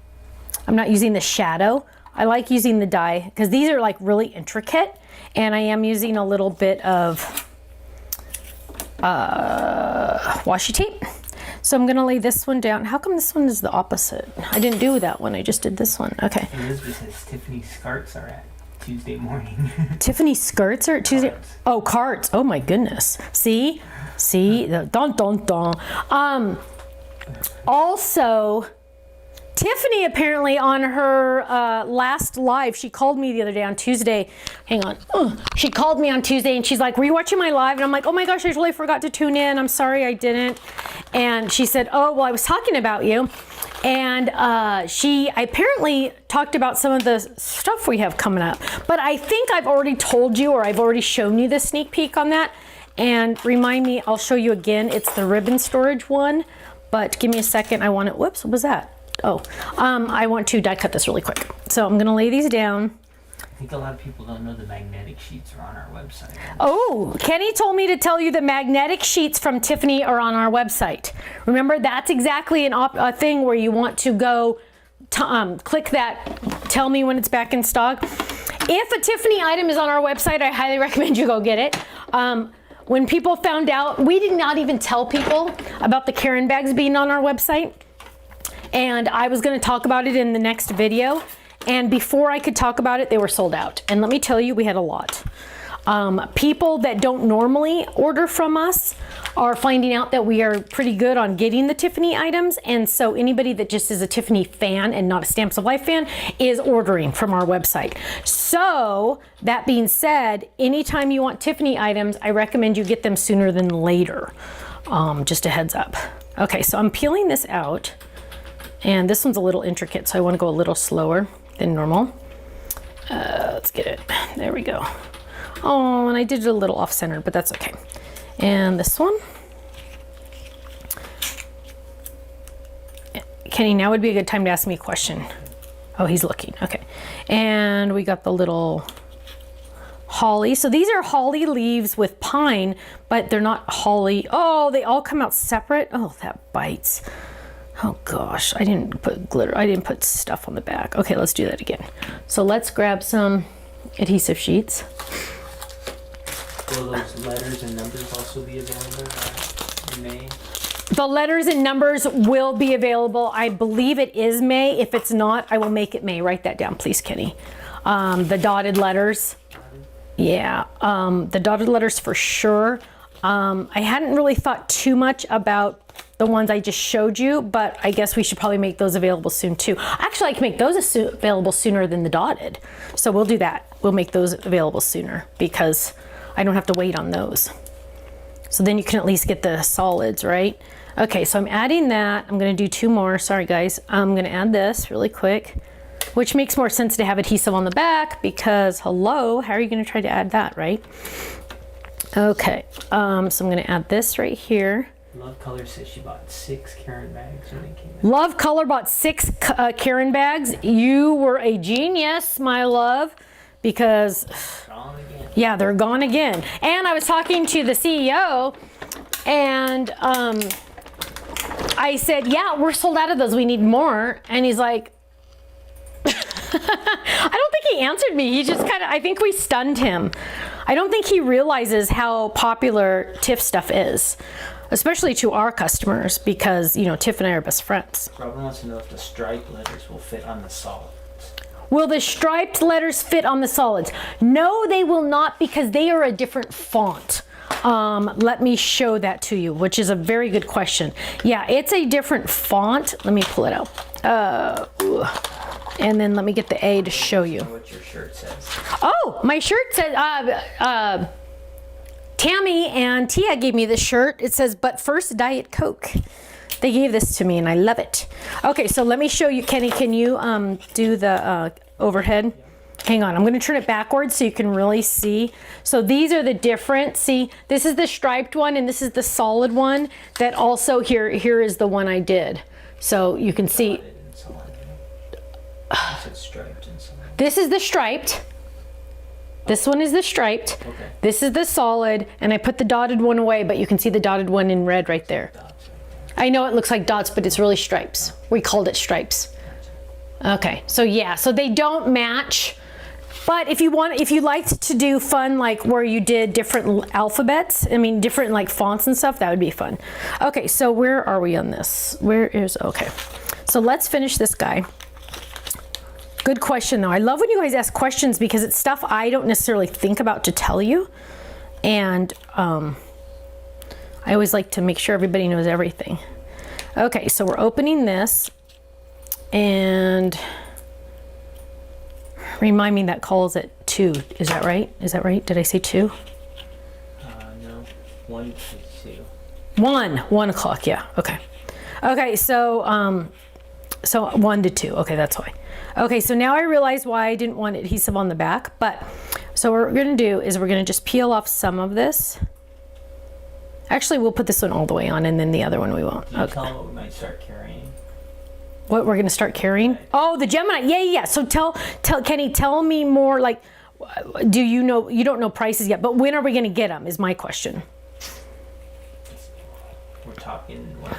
shadow. I like using the die because these are like really intricate, and I am using a little bit of washi tape. So I'm gonna lay this one down. How come this one is the opposite? I didn't do that one, I just did this one. Okay. Elizabeth says Tiffany skirts are at Tuesday morning. Tiffany skirts are at Tuesday? Cards. Oh, carts. Oh my goodness. See, dun dun dun. Also, Tiffany apparently on her last live, she called me the other day on Tuesday. Hang on. She called me on Tuesday and she's like, were you watching my live? And I'm like, oh my gosh, I totally forgot to tune in. I'm sorry I didn't. And she said, oh, well, I was talking about you. And she apparently talked about some of the stuff we have coming up. But I think I've already told you, or I've already shown you the sneak peek on that. And remind me, I'll show you again. It's the ribbon storage one. But give me a second. I want it. Whoops, what was that? Oh, I want to die cut this really quick. So I'm going to lay these down. I think a lot of people don't know the magnetic sheets are on our website. Oh, Kenny told me to tell you the magnetic sheets from Tiffany are on our website. Remember, that's exactly a thing where you want to go click that, tell me when it's back in stock. If a Tiffany item is on our website, I highly recommend you go get it. When people found out, we did not even tell people about the Karen bags being on our website. And I was going to talk about it in the next video. And before I could talk about it, they were sold out. And let me tell you, we had a lot. People that don't normally order from us are finding out that we are pretty good on getting the Tiffany items. And so anybody that just is a Tiffany fan and not a Stamps of Life fan is ordering from our website. So that being said, anytime you want Tiffany items, I recommend you get them sooner than later. Just a heads up. Okay, so I'm peeling this out. And this one's a little intricate, so I want to go a little slower than normal. Let's get it. There we go. Oh, and I did it a little off-centered, but that's okay. And this one. Kenny, now would be a good time to ask me a question. Oh, he's looking. Okay. And we got the little holly. So these are holly leaves with pine, but they're not holly. Oh, they all come out separate. Oh, that bites. Oh gosh, I didn't put glitter. I didn't put stuff on the back. Okay, let's do that again. So let's grab some adhesive sheets. Will those letters and numbers also be available in May? The letters and numbers will be available. I believe it is May. If it's not, I will make it May. Write that down, please, Kenny. The dotted letters. Yeah, the dotted letters for sure. I hadn't really thought too much about the ones I just showed you, but I guess we should probably make those available soon too. Actually, I can make those available sooner than the dotted. So we'll do that. We'll make those available sooner because I don't have to wait on those. So then you can at least get the solids, right? Okay, so I'm adding that. I'm gonna do two more, sorry guys. I'm gonna add this really quick, which makes more sense to have adhesive on the back because hello, how are you gonna try to add that, right? Okay, so I'm gonna add this right here. Love Color says she bought 6 Karen bags when they came in. Love Color bought 6 Karen bags. You were a genius, my love, because Gone again. yeah, they're gone again. And I was talking to the CEO and I said, yeah, we're sold out of those. We need more. And he's like, I don't think he answered me. He just kind of, I think we stunned him. I don't think he realizes how popular Tiff stuff is, especially to our customers because, you know, Tiff and I are best friends. Robin wants to know if the striped letters will fit on the solids. Will the striped letters fit on the solids? No, they will not because they are a different font. Let me show that to you, which is a very good question. Yeah, it's a different font. Let me pull it out. And then let me get the A to show you. What your shirt says. Oh, my shirt says, Tammy and Tia gave me this shirt. It says, but first Diet Coke. They gave this to me and I love it. Okay, so let me show you, Kenny, can you do the overhead? Hang on, I'm gonna turn it backwards so you can really see. So these are the different, see, this is the striped one and this is the solid one that also here is the one I did. So you can see. Striped and solid. This is the striped. This one is the striped. Okay. This is the solid, and I put the dotted one away, but you can see the dotted one in red right there. I know it looks like dots, but it's really stripes. We called it stripes. Okay, so yeah, so they don't match. But if you liked to do fun, like where you did different alphabets, I mean, different like fonts and stuff, that would be fun. Okay, so where are we on this? Okay. So let's finish this guy. Good question though. I love when you guys ask questions because it's stuff I don't necessarily think about to tell you. And I always like to make sure everybody knows everything. Okay, so we're opening this And remind me that call's at 2. Is that right? Is that right? Did I say 2? No. 1 to 2. 1 o'clock. Yeah. Okay. Okay. So 1 to 2. Okay, that's why. Okay, so now I realize why I didn't want adhesive on the back. But so what we're going to do is we're going to just peel off some of this. Actually, we'll put this one all the way on, and then the other one we won't. Can you tell them what we might start carrying? What we're going to start carrying? Oh, the Gemini. Yeah. So tell Kenny, tell me more. Like, do you know? You don't know prices yet, but when are we going to get them? Is my question. We're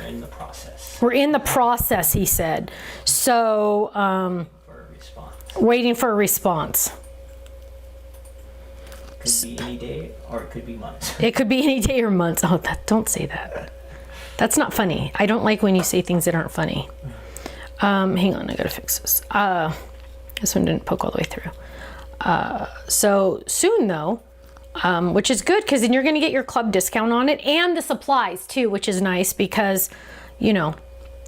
in the process. We're in the process, he said. So, For a response. waiting for a response. Could be any day, or it could be months. It could be any day or months. Oh, don't say that. That's not funny. I don't like when you say things that aren't funny. Hang on, I gotta fix this. This one didn't poke all the way through. So soon though, which is good because then you're gonna get your club discount on it and the supplies too, which is nice because, you know,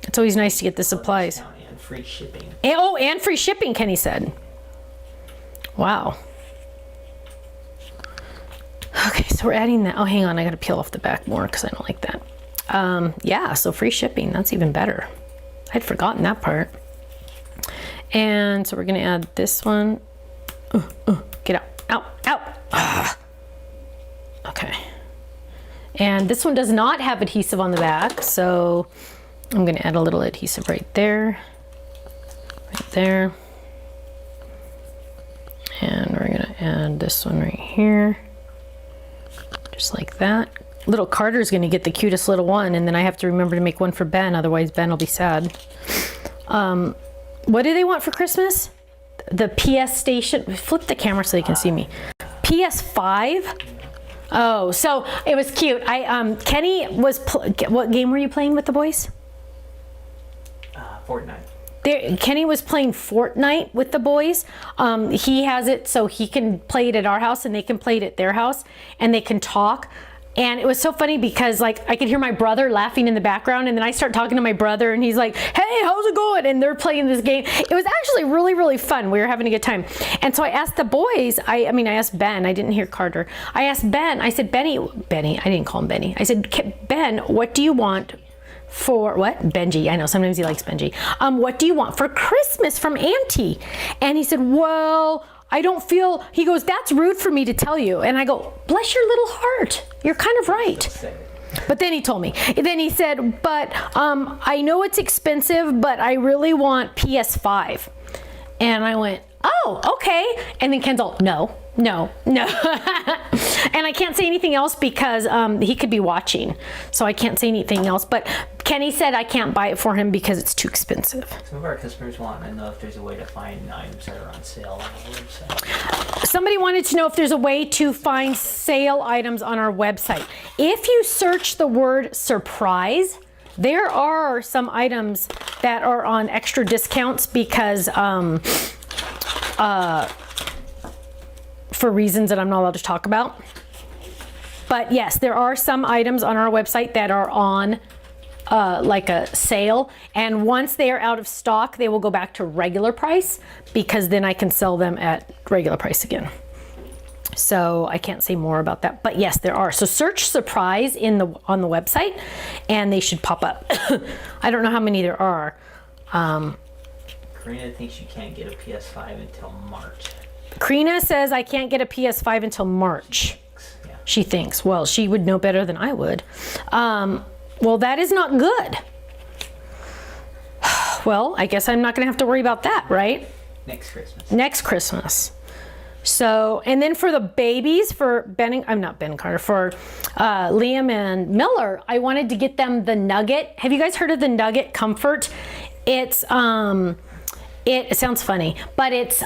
it's always nice to get the supplies. And free shipping. And free shipping, Kenny said. Wow. Okay, so we're adding that. Oh, hang on, I gotta peel off the back more because I don't like that. Yeah, so free shipping, that's even better. I'd forgotten that part. And so we're gonna add this one. Get out. Okay. And this one does not have adhesive on the back, so I'm gonna add a little adhesive right there. And we're gonna add this one right here. Just like that. Little Carter's gonna get the cutest little one, and then I have to remember to make one for Ben, otherwise Ben will be sad. What do they want for Christmas? The PS station. Flip the camera so they can see me. PS5? Oh, so it was cute. Kenny was, what game were you playing with the boys? Fortnite. Kenny was playing Fortnite with the boys. He has it so he can play it at our house and they can play it at their house and they can talk. And it was so funny because like I could hear my brother laughing in the background and then I start talking to my brother and he's like, hey, how's it going? And they're playing this game. It was actually really, really fun. We were having a good time. And so I asked the boys, I asked Ben, I didn't hear Carter. I asked Ben, I said, Benny, I didn't call him Benny. I said, Ben, what do you want for what? Benji. I know sometimes he likes Benji. What do you want for Christmas from Auntie? And he said, well, I don't feel, he goes, that's rude for me to tell you. And I go, bless your little heart. You're kind of right. But then he told me, then he said, but I know it's expensive, but I really want PS5. And I went, oh, okay. And then Ken's all, no. And I can't say anything else because he could be watching. So I can't say anything else. But Kenny said I can't buy it for him because it's too expensive. Some of our customers want to know if there's a way to find items that are on sale on our website. Somebody wanted to know if there's a way to find sale items on our website. If you search the word surprise, there are some items that are on extra discounts because for reasons that I'm not allowed to talk about. But yes, there are some items on our website that are on like a sale. And once they are out of stock, they will go back to regular price because then I can sell them at regular price again. So I can't say more about that, but yes, there are. So search surprise on the website and they should pop up. I don't know how many there are. Karina thinks you can't get a PS5 until March. Karina says I can't get a PS5 until March. Yeah. She thinks. Well, she would know better than I would. Well, that is not good. Well, I guess I'm not going to have to worry about that, right? Next Christmas. Next Christmas. So, and then for the babies, for for Liam and Miller, I wanted to get them the Nugget. Have you guys heard of the Nugget Comfort? It's it sounds funny, but it's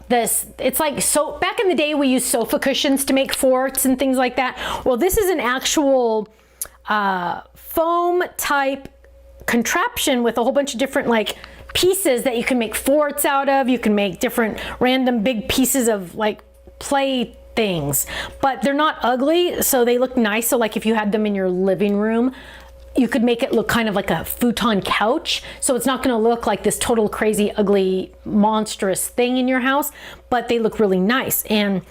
it's like, so back in the day we used sofa cushions to make forts and things like that. Well, this is an actual foam type contraption with a whole bunch of different like pieces that you can make forts out of. You can make different random big pieces of like play things, but they're not ugly, so they look nice. So like if you had them in your living room, you could make it look kind of like a futon couch. So it's not going to look like this total crazy, ugly, monstrous thing in your house, but they look really nice. And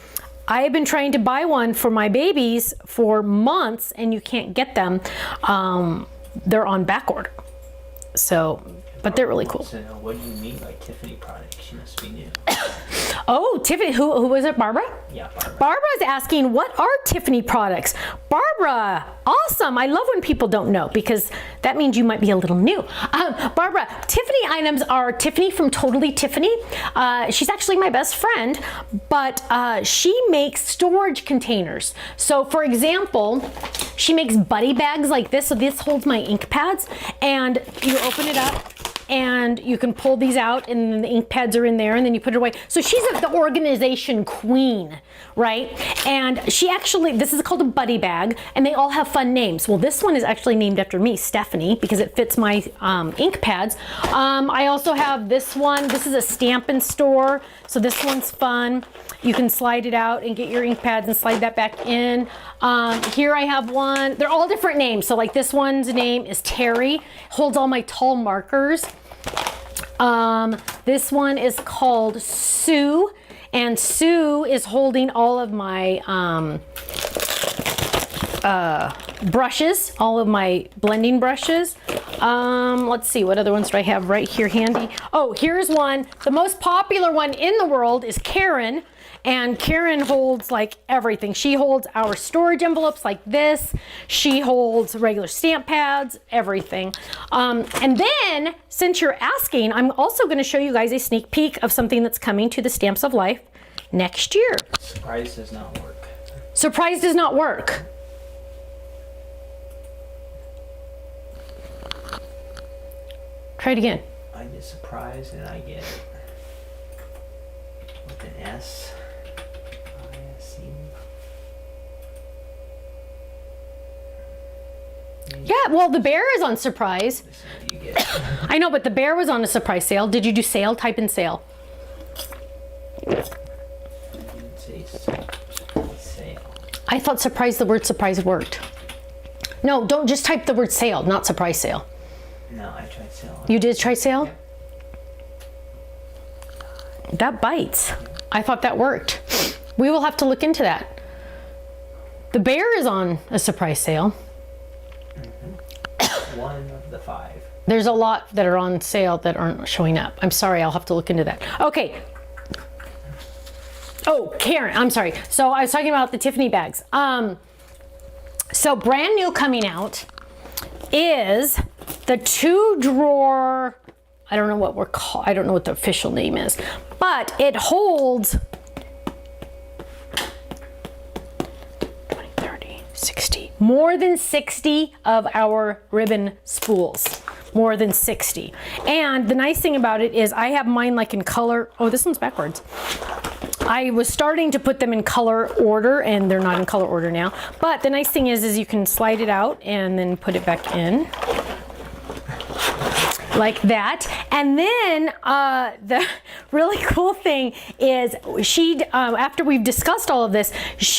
I have been trying to buy one for my babies for months, and you can't get them. They're on back order. So, but they're really cool. So what do you mean by Tiffany products? She must be new. Oh, Tiffany, who was it, Barbara? Yeah, Barbara. Barbara's asking, what are Tiffany products? Barbara, awesome. I love when people don't know, because that means you might be a little new. Barbara, Tiffany items are Tiffany from Totally Tiffany. She's actually my best friend, but she makes storage containers. So for example, she makes buddy bags like this. So this holds my ink pads, and you open it up, and you can pull these out, and the ink pads are in there, and then you put it away. So she's the organization queen, right? And she actually, this is called a buddy bag, and they all have fun names. Well, this one is actually named after me, Stephanie, because it fits my ink pads. I also have this one. This is a Stampin' Store, so this one's fun. You can slide it out and get your ink pads and slide that back in. Here I have one. They're all different names. So like this one's name is Terry, holds all my tall markers. This one is called Sue, and Sue is holding all of my brushes, all of my blending brushes. Let's see, what other ones do I have right here handy? Oh, here's one. The most popular one in the world is Karen. And Karen holds like everything. She holds our storage envelopes like this. She holds regular stamp pads, everything. And then, since you're asking, I'm also going to show you guys a sneak peek of something that's coming to the Stamps of Life next year. Surprise does not work. Surprise does not work. Try it again. I get surprise and I get with an S. Yeah, well, the bear is on surprise. This is what you get. I know, but the bear was on a surprise sale. Did you do sale? Type in sale. You didn't say sale. I thought surprise, the word surprise worked. No, don't just type the word sale, not surprise sale. No, I tried sale. You did try sale? Yep. That bites. I thought that worked. We will have to look into that. The bear is on a surprise sale. One of the 5. There's a lot that are on sale that aren't showing up. I'm sorry, I'll have to look into that. Okay. Oh, Karen, I'm sorry. So I was talking about the Tiffany bags. So brand new coming out is the 2-drawer, I don't know what we're called, I don't know what the official name is, but it holds 20, 30, 60, more than 60 of our ribbon spools. More than 60. And the nice thing about it is I have mine like in color. Oh, this one's backwards. I was starting to put them in color order, and they're not in color order now. But the nice thing is you can slide it out and then put it back in. Like that. And then the really cool thing is after we've discussed all of this,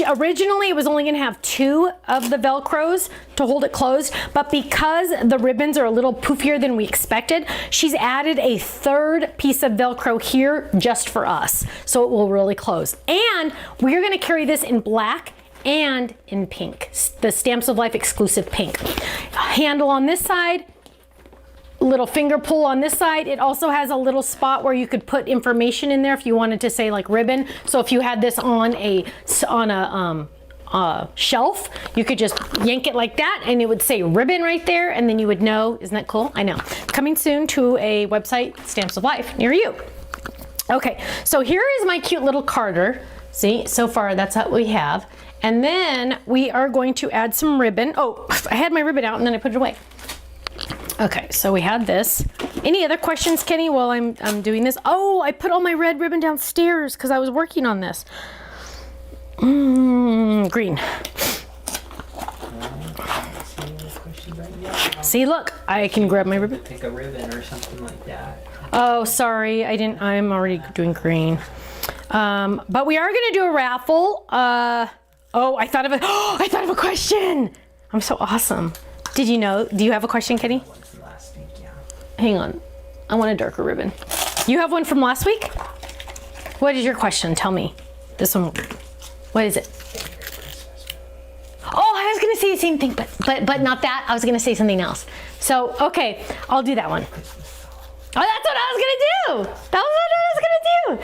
originally it was only going to have 2 of the Velcros to hold it closed, but because the ribbons are a little poofier than we expected, she's added a 3rd piece of Velcro here just for us, so it will really close. And we're going to carry this in black and in pink, the Stamps of Life exclusive pink. Handle on this side, little finger pull on this side. It also has a little spot where you could put information in there if you wanted to say like ribbon. So if you had this on a shelf, you could just yank it like that and it would say ribbon right there, and then you would know. Isn't that cool? I know. Coming soon to a website, Stamps of Life, near you. Okay, so here is my cute little Carter. See, so far that's what we have. And then we are going to add some ribbon. Oh, I had my ribbon out and then I put it away. Okay, so we had this. Any other questions, Kenny, while I'm doing this? Oh, I put all my red ribbon downstairs because I was working on this. Green. See, look, I can grab my ribbon. Pick a ribbon or something like that. Oh, sorry, I'm already doing green. But we are gonna do a raffle. Oh, I thought of a question. I'm so awesome. Did you know? Do you have a question, Kenny? One from last week, yeah. Hang on. I want a darker ribbon. You have one from last week? What is your question? Tell me. This one. What is it? Oh, I was going to say the same thing, but not that. I was going to say something else. So, okay, I'll do that one. Oh, that's what I was going to do. That was what I was going to do.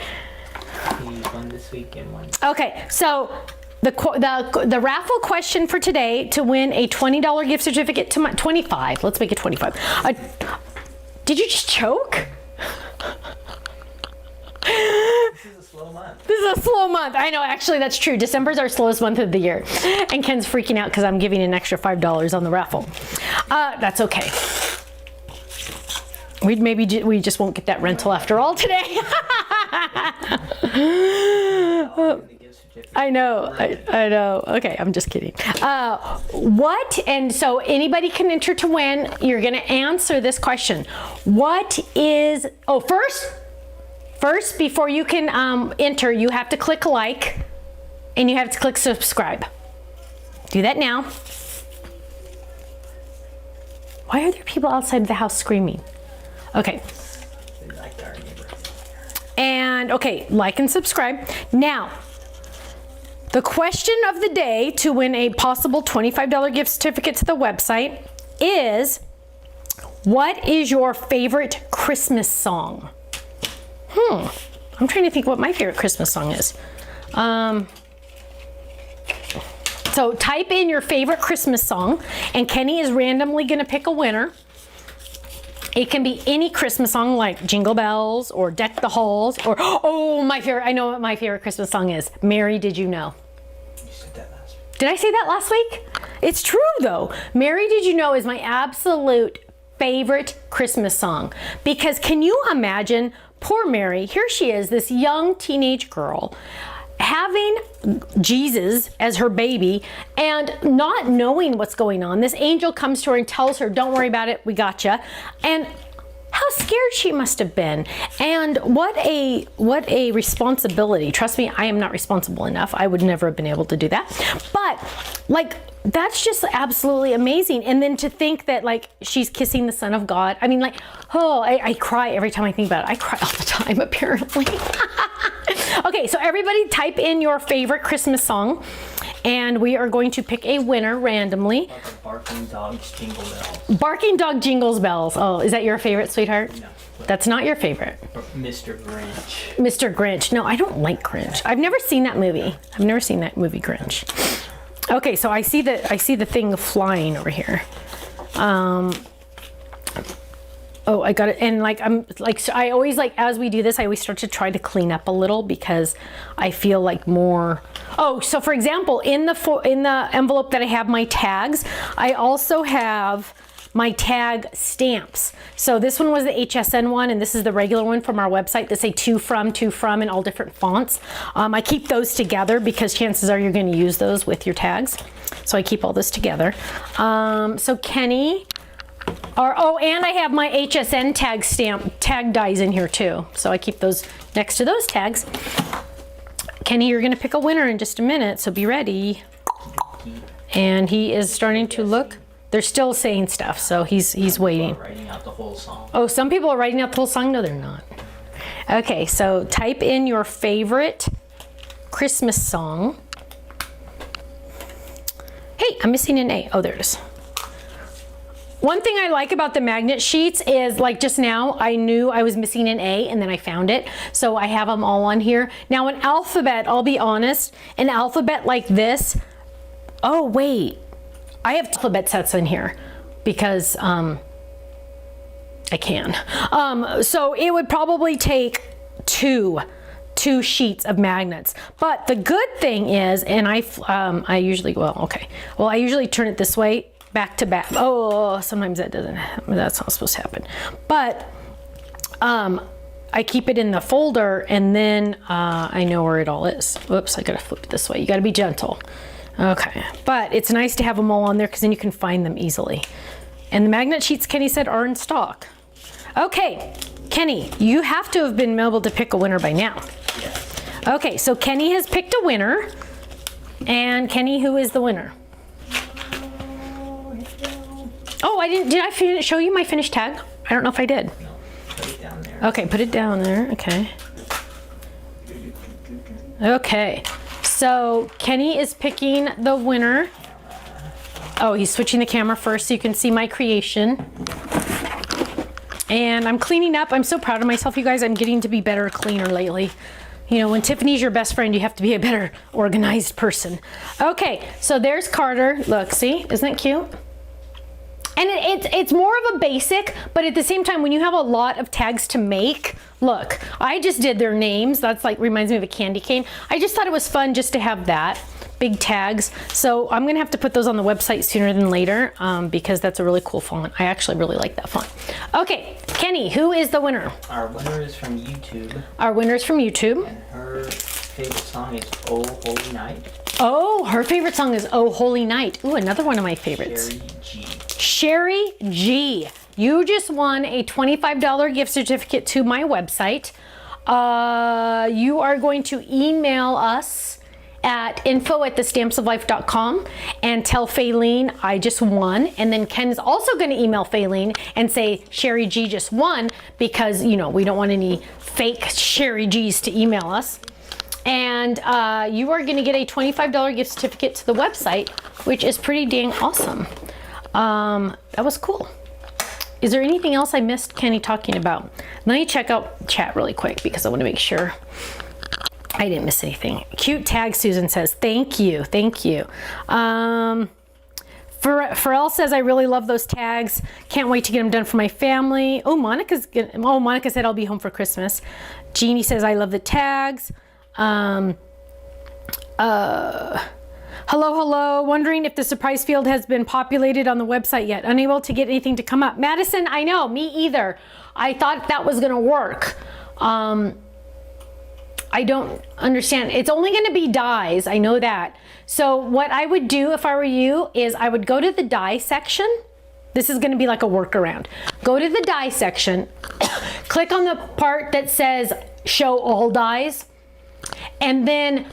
You used one this week and one. Okay, so the raffle question for today to win a $20 gift certificate to 25. Let's make it 25. Did you just choke? This is a slow month. This is a slow month. I know, actually, that's true. December's our slowest month of the year. And Ken's freaking out because I'm giving an extra $5 on the raffle. That's okay. We just won't get that rental after all today. I know. I know. Okay, I'm just kidding. What? And so anybody can enter to win. You're going to answer this question. What is? Oh, first, before you can enter, you have to click like, and you have to click subscribe. Do that now. Why are there people outside the house screaming? Okay. And okay, like and subscribe. Now, the question of the day to win a possible $25 gift certificate to the website is, what is your favorite Christmas song? I'm trying to think what my favorite Christmas song is. So type in your favorite Christmas song, and Kenny is randomly going to pick a winner. It can be any Christmas song like Jingle Bells or Deck the Halls or, oh, my favorite, I know what my favorite Christmas song is. Mary, Did You Know? You said that last week. Did I say that last week? It's true though. Mary, Did You Know is my absolute favorite Christmas song, because can you imagine poor Mary, here she is, this young teenage girl, having Jesus as her baby and not knowing what's going on. This angel comes to her and tells her, don't worry about it, we gotcha. And how scared she must have been. And what a responsibility. Trust me, I am not responsible enough. I would never have been able to do that. But like, that's just absolutely amazing. And then to think that like she's kissing the Son of God. I mean, like, oh, I cry every time I think about it. I cry all the time, apparently. Okay, so everybody type in your favorite Christmas song, and we are going to pick a winner randomly. Barking dogs jingle bells. Barking dog jingles bells. Oh, is that your favorite, sweetheart? No. That's not your favorite. Mr. Grinch. Mr. Grinch. No, I don't like Grinch. I've never seen that movie. I've never seen that movie, Grinch. Okay, so I see the thing flying over here. Oh, I got it. And like, so I always like, as we do this, I always start to try to clean up a little because I feel like more. Oh, so for example, in the envelope that I have my tags, I also have my tag stamps. So this one was the HSN one, and this is the regular one from our website that say to from, in all different fonts. I keep those together because chances are you're going to use those with your tags. So I keep all this together. So Kenny, and I have my HSN tag dies in here too. So I keep those next to those tags. Kenny, you're going to pick a winner in just a minute, so be ready. And he is starting to look. They're still saying stuff, so he's waiting. Writing out the whole song. Oh, some people are writing out the whole song? No, they're not. Okay, so type in your favorite Christmas song. Hey, I'm missing an A. Oh, there it is. One thing I like about the magnet sheets is, like just now, I knew I was missing an A and then I found it. So I have them all on here. Now an alphabet, I'll be honest, an alphabet like this. Oh, wait. I have alphabet sets in here because I can. So it would probably take two sheets of magnets. But the good thing is, and I usually, I usually turn it this way, back to back. Oh, sometimes that doesn't happen. That's not supposed to happen. But I keep it in the folder, and then I know where it all is. Whoops, I gotta flip it this way. You gotta be gentle. Okay, but it's nice to have them all on there because then you can find them easily. And the magnet sheets, Kenny said, are in stock. Okay, Kenny, you have to have been able to pick a winner by now. Yes. Okay, so Kenny has picked a winner. And Kenny, who is the winner? Oh, I didn't. Did I show you my finished tag? I don't know if I did. No, put it down there. Okay, put it down there. Okay. Okay. So Kenny is picking the winner. Oh, he's switching the camera first so you can see my creation. And I'm cleaning up. I'm so proud of myself, you guys. I'm getting to be better cleaner lately. You know, when Tiffany's your best friend, you have to be a better organized person. Okay, so there's Carter. Look, see? Isn't that cute? And it's more of a basic, but at the same time, when you have a lot of tags to make, look, I just did their names. That's like, reminds me of a candy cane. I just thought it was fun just to have that, big tags. So I'm gonna have to put those on the website sooner than later because that's a really cool font. I actually really like that font. Okay, Kenny, who is the winner? Our winner is from YouTube. Our winner is from YouTube. And her favorite song is Oh Holy Night. Oh, her favorite song is Oh Holy Night. Ooh, another one of my favorites. Sherry G. Sherry G. You just won a $25 gift certificate to my website. You are going to email us at info@thestampsoflife.com and tell Faylene I just won. And then Ken's also going to email Faylene and say Sherry G just won because, you know, we don't want any fake Sherry G's to email us. And you are going to get a $25 gift certificate to the website, which is pretty dang awesome. That was cool. Is there anything else I missed Kenny talking about? Let me check out chat really quick because I want to make sure I didn't miss anything. Cute tag, Susan says. Thank you. Thank you. Pharrell says, I really love those tags. Can't wait to get them done for my family. Oh, Monica said I'll be home for Christmas. Jeannie says, I love the tags. Hello. Wondering if the surprise field has been populated on the website yet. Unable to get anything to come up. Madison, I know, me either. I thought that was gonna work. I don't understand. It's only gonna be dies, I know that. So what I would do if I were you is I would go to the die section. This is gonna be like a workaround. Go to the die section, click on the part that says show all dies, and then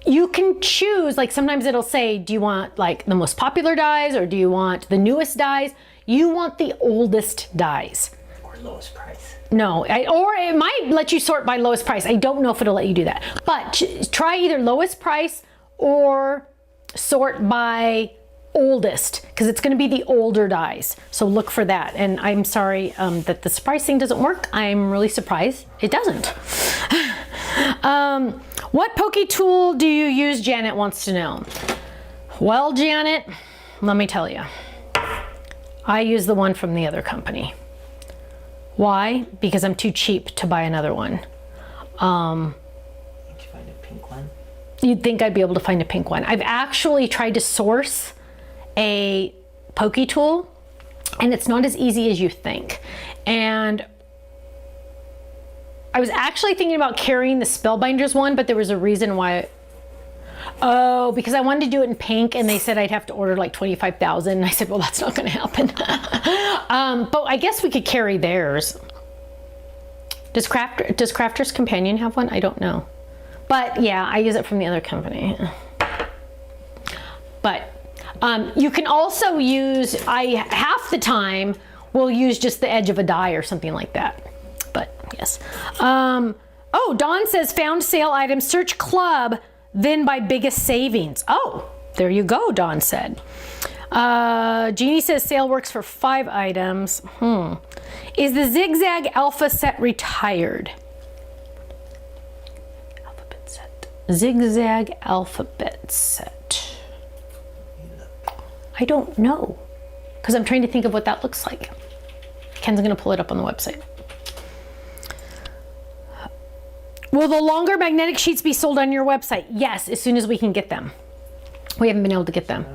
you can choose, like sometimes it'll say, do you want like the most popular dies or do you want the newest dies? You want the oldest dies. Or lowest price. No, or it might let you sort by lowest price. I don't know if it'll let you do that. But try either lowest price or sort by oldest, because it's going to be the older dies. So look for that. And I'm sorry that the surprise thing doesn't work. I'm really surprised it doesn't. What pokey tool do you use? Janet wants to know. Well, Janet, let me tell you. I use the one from the other company. Why? Because I'm too cheap to buy another one. Did you find a pink one? You'd think I'd be able to find a pink one. I've actually tried to source a pokey tool, and it's not as easy as you think. And I was actually thinking about carrying the Spellbinders one, but there was a reason why. Oh, because I wanted to do it in pink, and they said I'd have to order like 25,000. And I said, well, that's not going to happen. But I guess we could carry theirs. Does Crafter's Companion have one? I don't know. But yeah, I use it from the other company. But you can also use, half the time will use just the edge of a die or something like that. But yes. Oh, Dawn says found sale items, search club, then by biggest savings. Oh, there you go, Dawn said. Jeannie says sale works for 5 items. Is the Zigzag Alpha set retired? Alphabet set. Zigzag Alphabet set. I don't know, because I'm trying to think of what that looks like. Ken's gonna pull it up on the website. Will the longer magnetic sheets be sold on your website? Yes, as soon as we can get them. We haven't been able to get them.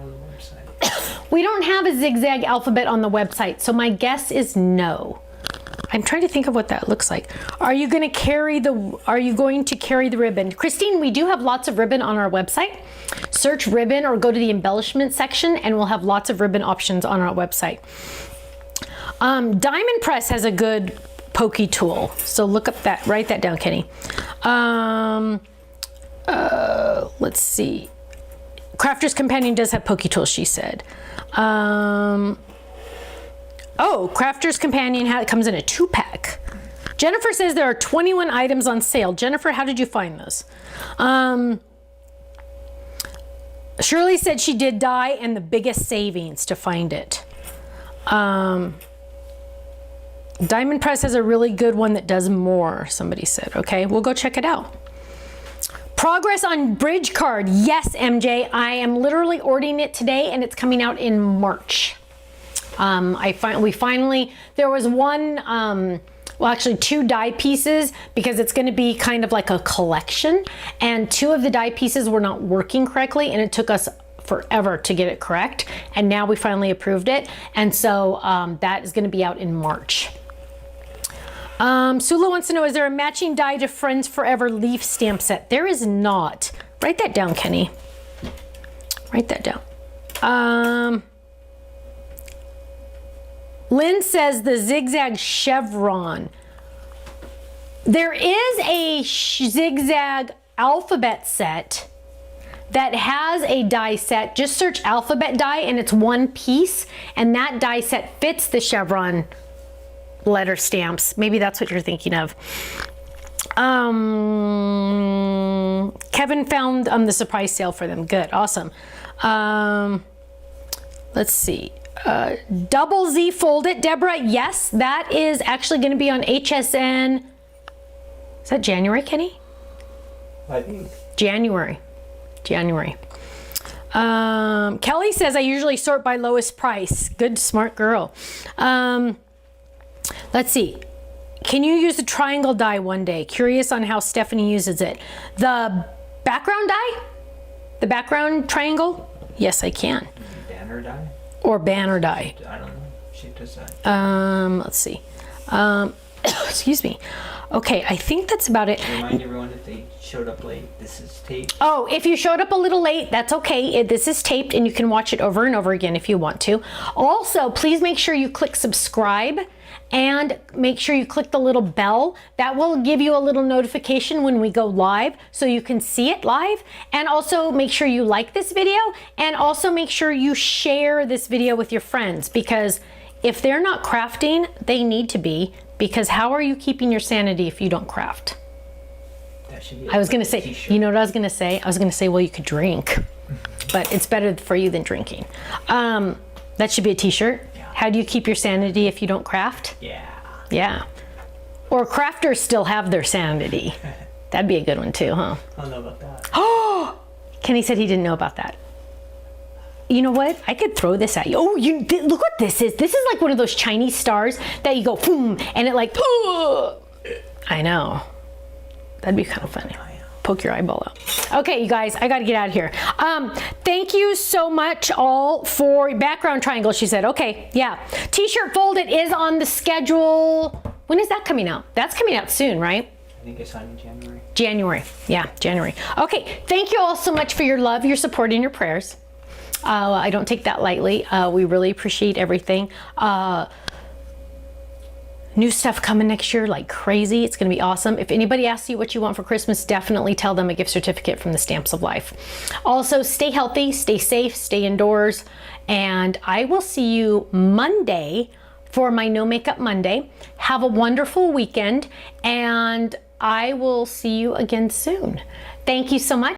We don't have a Zigzag Alphabet on the website, so my guess is no. I'm trying to think of what that looks like. Are you going to carry the ribbon? Christine, we do have lots of ribbon on our website. Search ribbon or go to the embellishment section and we'll have lots of ribbon options on our website. Diamond Press has a good pokey tool, so look up that, write that down, Kenny. Let's see. Crafter's Companion does have pokey tools, she said. Oh, Crafter's Companion hat comes in a 2-pack. Jennifer says there are 21 items on sale. Jennifer, how did you find those? Shirley said she did die and the biggest savings to find it. Diamond Press has a really good one that does more, somebody said. Okay, we'll go check it out. Progress on Bridge Card. Yes, MJ, I am literally ordering it today and it's coming out in March. We finally, there was one, well, actually 2 die pieces because it's going to be kind of like a collection, and 2 of the die pieces were not working correctly and it took us forever to get it correct, and now we finally approved it, and so that is going to be out in March. Sula wants to know, is there a matching die to Friends Forever leaf stamp set? There is not. Write that down, Kenny. Write that down. Lynn says the zigzag chevron. There is a zigzag alphabet set that has a die set. Just search alphabet die and it's 1 piece, and that die set fits the chevron letter stamps. Maybe that's what you're thinking of. Kevin found the surprise sale for them. Good, awesome. Let's see. Double Z Fold It, Deborah. Yes, that is actually going to be on HSN. Is that January, Kenny? I think. January. Kelly says I usually sort by lowest price. Good, smart girl. Let's see. Can you use the triangle die one day? Curious on how Stephanie uses it. The background die? The background triangle? Yes, I can. Banner die? Or banner die. I don't know. Shaped as that. Let's see. Excuse me. Okay, I think that's about it. Remind everyone if they showed up late, this is taped. Oh, if you showed up a little late, that's okay. This is taped and you can watch it over and over again if you want to. Also, please make sure you click subscribe and make sure you click the little bell. That will give you a little notification when we go live so you can see it live. And also make sure you like this video, and also make sure you share this video with your friends, because if they're not crafting, they need to be, because how are you keeping your sanity if you don't craft? That should be I was going to say, t-shirt. you know what I was going to say? I was going to say, well, you could drink, but it's better for you than drinking. That should be a t-shirt. Yeah. How do you keep your sanity if you don't craft? Yeah. Yeah. Or crafters still have their sanity. That'd be a good one too, huh? I don't know about that. Oh, Kenny said he didn't know about that. You know what? I could throw this at you. Oh, look what this is. This is like one of those Chinese stars that you go boom and it like, I know. That'd be kind of funny. Poke your eyeball out. Okay, you guys, I gotta get out of here. Thank you so much all for background triangle, she said. Okay, yeah. T-shirt Fold It is on the schedule. When is that coming out? That's coming out soon, right? I think it's on in January. January, yeah, January. Okay, thank you all so much for your love, your support, and your prayers. I don't take that lightly. We really appreciate everything. New stuff coming next year like crazy. It's gonna be awesome. If anybody asks you what you want for Christmas, definitely tell them a gift certificate from the Stamps of Life. Also, stay healthy, stay safe, stay indoors, and I will see you Monday for my No Makeup Monday. Have a wonderful weekend, and I will see you again soon. Thank you so much.